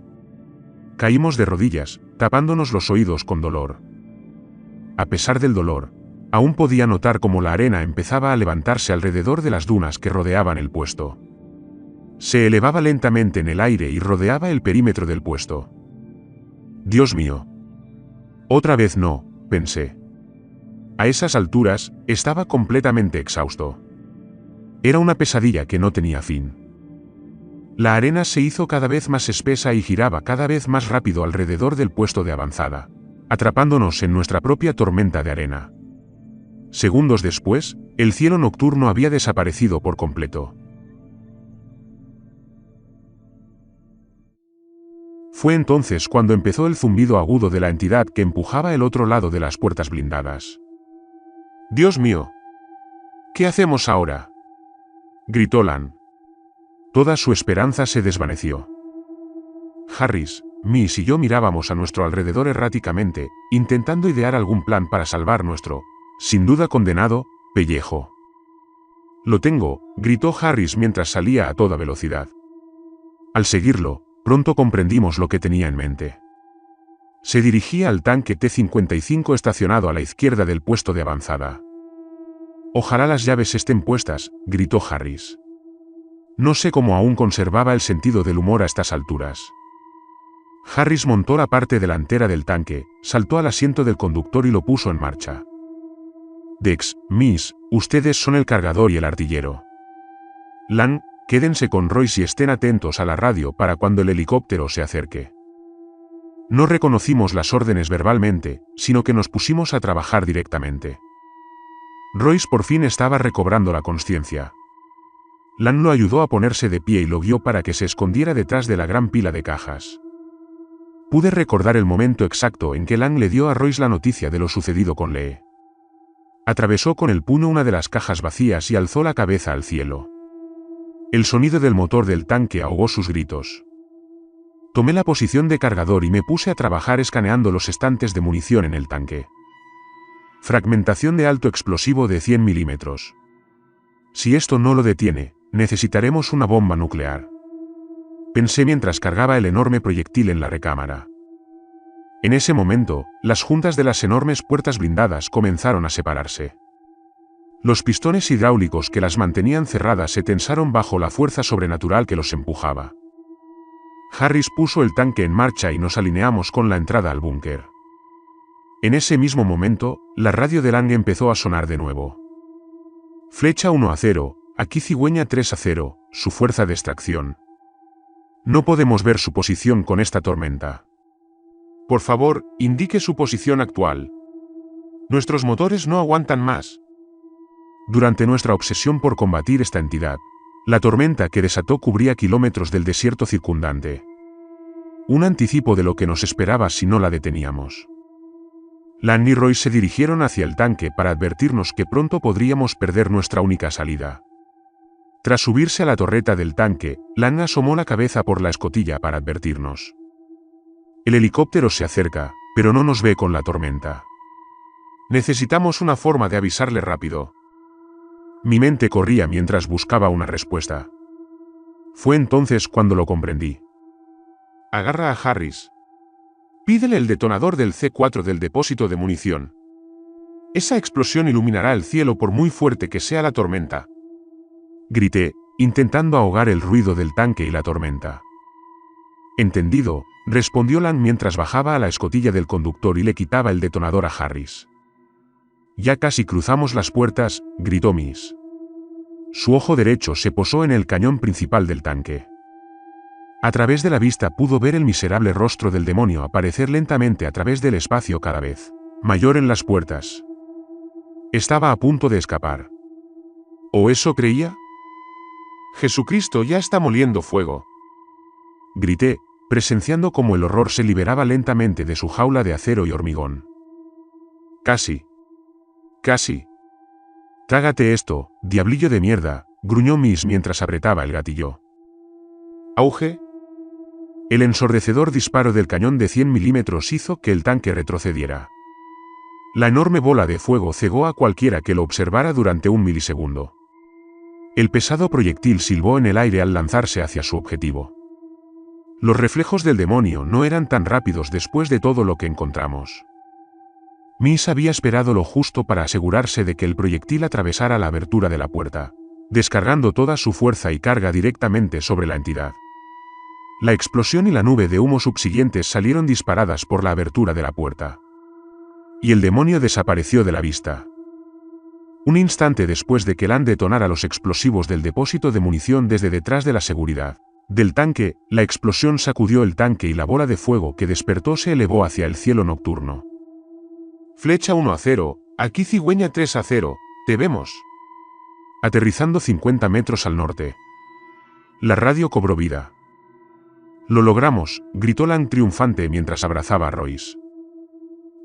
Caímos de rodillas, tapándonos los oídos con dolor. A pesar del dolor, aún podía notar cómo la arena empezaba a levantarse alrededor de las dunas que rodeaban el puesto. Se elevaba lentamente en el aire y rodeaba el perímetro del puesto. Dios mío. Otra vez no, pensé. A esas alturas, estaba completamente exhausto. Era una pesadilla que no tenía fin. La arena se hizo cada vez más espesa y giraba cada vez más rápido alrededor del puesto de avanzada, atrapándonos en nuestra propia tormenta de arena. Segundos después, el cielo nocturno había desaparecido por completo. Fue entonces cuando empezó el zumbido agudo de la entidad que empujaba el otro lado de las puertas blindadas. ¡Dios mío! ¿Qué hacemos ahora?, gritó Lang. Toda su esperanza se desvaneció. Harris, Miss y yo mirábamos a nuestro alrededor erráticamente, intentando idear algún plan para salvar nuestro, sin duda condenado, pellejo. «Lo tengo», gritó Harris mientras salía a toda velocidad. Al seguirlo, pronto comprendimos lo que tenía en mente. Se dirigía al tanque T-55 estacionado a la izquierda del puesto de avanzada. «Ojalá las llaves estén puestas», gritó Harris. No sé cómo aún conservaba el sentido del humor a estas alturas. Harris montó la parte delantera del tanque, saltó al asiento del conductor y lo puso en marcha. «Dex, Miss, ustedes son el cargador y el artillero. Lang, quédense con Royce y estén atentos a la radio para cuando el helicóptero se acerque». No reconocimos las órdenes verbalmente, sino que nos pusimos a trabajar directamente. Royce por fin estaba recobrando la consciencia. Lang lo ayudó a ponerse de pie y lo guió para que se escondiera detrás de la gran pila de cajas. Pude recordar el momento exacto en que Lang le dio a Royce la noticia de lo sucedido con Lee. Atravesó con el puño una de las cajas vacías y alzó la cabeza al cielo. El sonido del motor del tanque ahogó sus gritos. Tomé la posición de cargador y me puse a trabajar escaneando los estantes de munición en el tanque. Fragmentación de alto explosivo de 100 milímetros. Si esto no lo detiene, necesitaremos una bomba nuclear. Pensé mientras cargaba el enorme proyectil en la recámara. En ese momento, las juntas de las enormes puertas blindadas comenzaron a separarse. Los pistones hidráulicos que las mantenían cerradas se tensaron bajo la fuerza sobrenatural que los empujaba. Harris puso el tanque en marcha y nos alineamos con la entrada al búnker. En ese mismo momento, la radio de Lang empezó a sonar de nuevo. Flecha 1-0, aquí cigüeña 3-0, su fuerza de extracción. No podemos ver su posición con esta tormenta. Por favor, indique su posición actual. Nuestros motores no aguantan más. Durante nuestra obsesión por combatir esta entidad, la tormenta que desató cubría kilómetros del desierto circundante. Un anticipo de lo que nos esperaba si no la deteníamos. Lang y Roy se dirigieron hacia el tanque para advertirnos que pronto podríamos perder nuestra única salida. Tras subirse a la torreta del tanque, Lang asomó la cabeza por la escotilla para advertirnos. El helicóptero se acerca, pero no nos ve con la tormenta. Necesitamos una forma de avisarle rápido. Mi mente corría mientras buscaba una respuesta. Fue entonces cuando lo comprendí. Agarra a Harris. Pídele el detonador del C4 del depósito de munición. Esa explosión iluminará el cielo por muy fuerte que sea la tormenta. Grité, intentando ahogar el ruido del tanque y la tormenta. Entendido, respondió Lang mientras bajaba a la escotilla del conductor y le quitaba el detonador a Harris. Ya casi cruzamos las puertas, gritó Miss. Su ojo derecho se posó en el cañón principal del tanque. A través de la vista pudo ver el miserable rostro del demonio aparecer lentamente a través del espacio cada vez mayor en las puertas. Estaba a punto de escapar. ¿O eso creía? Jesucristo ya está moliendo fuego. Grité, presenciando cómo el horror se liberaba lentamente de su jaula de acero y hormigón. Casi. Casi. Trágate esto, diablillo de mierda, gruñó Miss mientras apretaba el gatillo. Auge. El ensordecedor disparo del cañón de 100 milímetros hizo que el tanque retrocediera. La enorme bola de fuego cegó a cualquiera que lo observara durante un milisegundo. El pesado proyectil silbó en el aire al lanzarse hacia su objetivo. Los reflejos del demonio no eran tan rápidos después de todo lo que encontramos. Miss había esperado lo justo para asegurarse de que el proyectil atravesara la abertura de la puerta, descargando toda su fuerza y carga directamente sobre la entidad. La explosión y la nube de humo subsiguientes salieron disparadas por la abertura de la puerta. Y el demonio desapareció de la vista. Un instante después de que Lang detonara los explosivos del depósito de munición desde detrás de la seguridad del tanque, la explosión sacudió el tanque y la bola de fuego que despertó se elevó hacia el cielo nocturno. Flecha 1-0, aquí cigüeña 3-0, te vemos. Aterrizando 50 metros al norte. La radio cobró vida. Lo logramos, gritó Lang triunfante mientras abrazaba a Royce.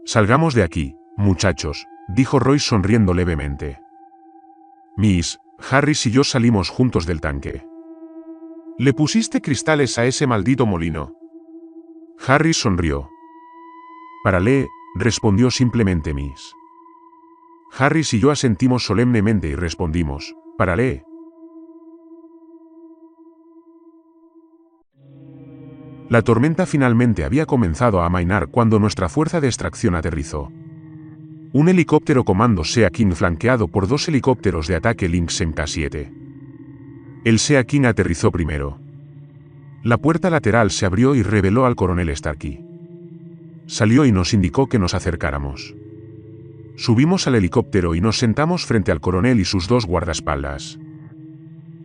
Salgamos de aquí, muchachos, dijo Royce sonriendo levemente. Miss, Harris y yo salimos juntos del tanque. ¿Le pusiste cristales a ese maldito molino? Harris sonrió. Párale, respondió simplemente Miss. Harris y yo asentimos solemnemente y respondimos, párale. La tormenta finalmente había comenzado a amainar cuando nuestra fuerza de extracción aterrizó. Un helicóptero comando Sea King flanqueado por 2 helicópteros de ataque Lynx MK7. El Sea King aterrizó primero. La puerta lateral se abrió y reveló al coronel Starkey. Salió y nos indicó que nos acercáramos. Subimos al helicóptero y nos sentamos frente al coronel y sus 2 guardaespaldas.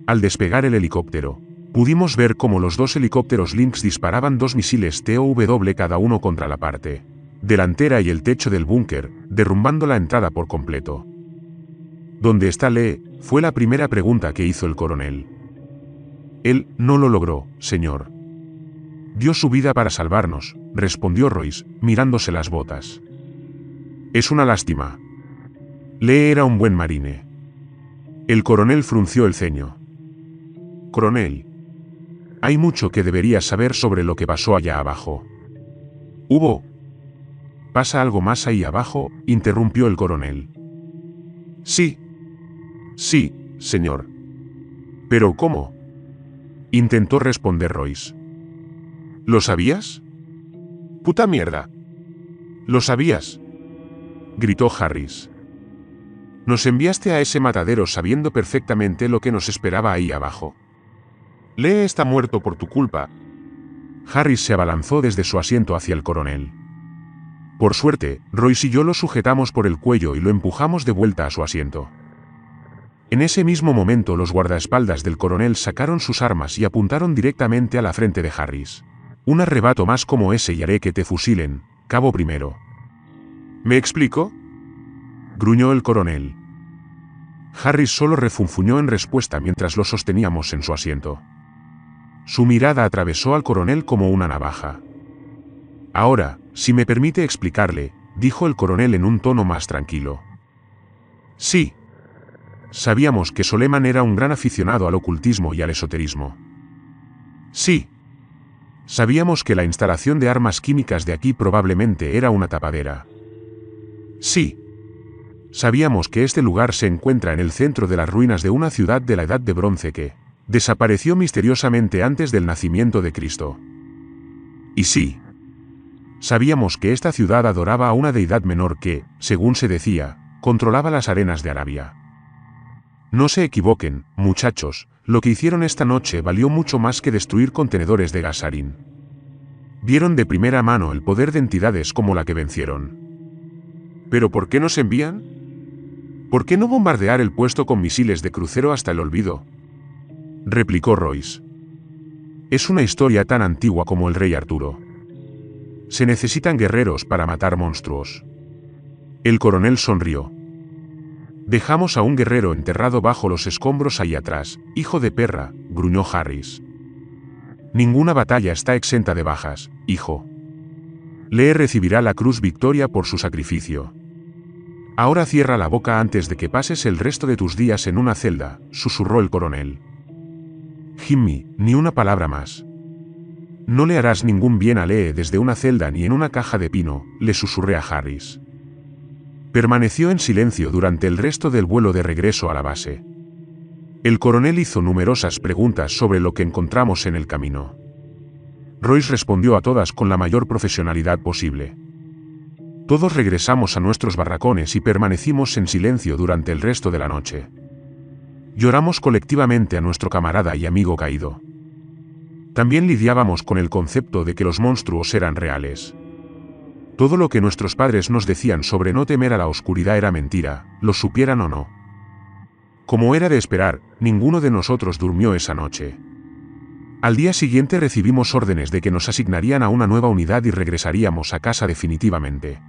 Al despegar el helicóptero, pudimos ver cómo los 2 helicópteros Lynx disparaban 2 misiles TOW cada uno contra la parte delantera y el techo del búnker, derrumbando la entrada por completo. ¿Dónde está Lee?, fue la primera pregunta que hizo el coronel. Él no lo logró, señor. Dio su vida para salvarnos, respondió Royce, mirándose las botas. Es una lástima. Lee era un buen marine. El coronel frunció el ceño. Coronel. Hay mucho que deberías saber sobre lo que pasó allá abajo. ¿Pasa algo más ahí abajo?, interrumpió el coronel. Sí, señor. ¿Pero cómo?, intentó responder Royce. ¿Lo sabías? ¡Puta mierda! ¿Lo sabías?, gritó Harris. Nos enviaste a ese matadero sabiendo perfectamente lo que nos esperaba ahí abajo. Lee está muerto por tu culpa. Harris se abalanzó desde su asiento hacia el coronel. Por suerte, Royce y yo lo sujetamos por el cuello y lo empujamos de vuelta a su asiento. En ese mismo momento los guardaespaldas del coronel sacaron sus armas y apuntaron directamente a la frente de Harris. Un arrebato más como ese y haré que te fusilen, cabo primero. ¿Me explico?, gruñó el coronel. Harris solo refunfuñó en respuesta mientras lo sosteníamos en su asiento. Su mirada atravesó al coronel como una navaja. Ahora, si me permite explicarle, dijo el coronel en un tono más tranquilo. Sí. Sabíamos que Soleman era un gran aficionado al ocultismo y al esoterismo. Sí. Sabíamos que la instalación de armas químicas de aquí probablemente era una tapadera. Sí. Sabíamos que este lugar se encuentra en el centro de las ruinas de una ciudad de la Edad de Bronce que desapareció misteriosamente antes del nacimiento de Cristo. Y sí. Sabíamos que esta ciudad adoraba a una deidad menor que, según se decía, controlaba las arenas de Arabia. No se equivoquen, muchachos, lo que hicieron esta noche valió mucho más que destruir contenedores de gas sarín. Vieron de primera mano el poder de entidades como la que vencieron. ¿Pero por qué nos envían? ¿Por qué no bombardear el puesto con misiles de crucero hasta el olvido?, replicó Royce. Es una historia tan antigua como el rey Arturo. Se necesitan guerreros para matar monstruos. El coronel sonrió. Dejamos a un guerrero enterrado bajo los escombros ahí atrás, hijo de perra, gruñó Harris. Ninguna batalla está exenta de bajas, hijo. Lee recibirá la Cruz Victoria por su sacrificio. Ahora cierra la boca antes de que pases el resto de tus días en una celda, susurró el coronel. Jimmy, ni una palabra más. No le harás ningún bien a Lee desde una celda ni en una caja de pino, le susurré a Harris. Permaneció en silencio durante el resto del vuelo de regreso a la base. El coronel hizo numerosas preguntas sobre lo que encontramos en el camino. Royce respondió a todas con la mayor profesionalidad posible. Todos regresamos a nuestros barracones y permanecimos en silencio durante el resto de la noche. Lloramos colectivamente a nuestro camarada y amigo caído. También lidiábamos con el concepto de que los monstruos eran reales. Todo lo que nuestros padres nos decían sobre no temer a la oscuridad era mentira, lo supieran o no. Como era de esperar, ninguno de nosotros durmió esa noche. Al día siguiente recibimos órdenes de que nos asignarían a una nueva unidad y regresaríamos a casa definitivamente,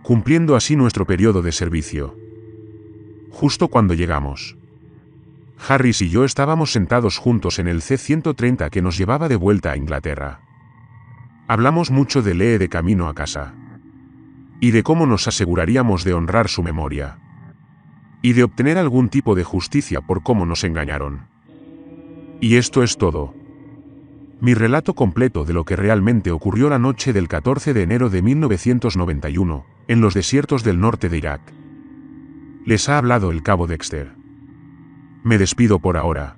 cumpliendo así nuestro periodo de servicio. Justo cuando llegamos, Harris y yo estábamos sentados juntos en el C-130 que nos llevaba de vuelta a Inglaterra. Hablamos mucho de Lee de camino a casa. Y de cómo nos aseguraríamos de honrar su memoria. Y de obtener algún tipo de justicia por cómo nos engañaron. Y esto es todo. Mi relato completo de lo que realmente ocurrió la noche del 14 de enero de 1991, en los desiertos del norte de Irak. Les ha hablado el cabo Dexter. Me despido por ahora.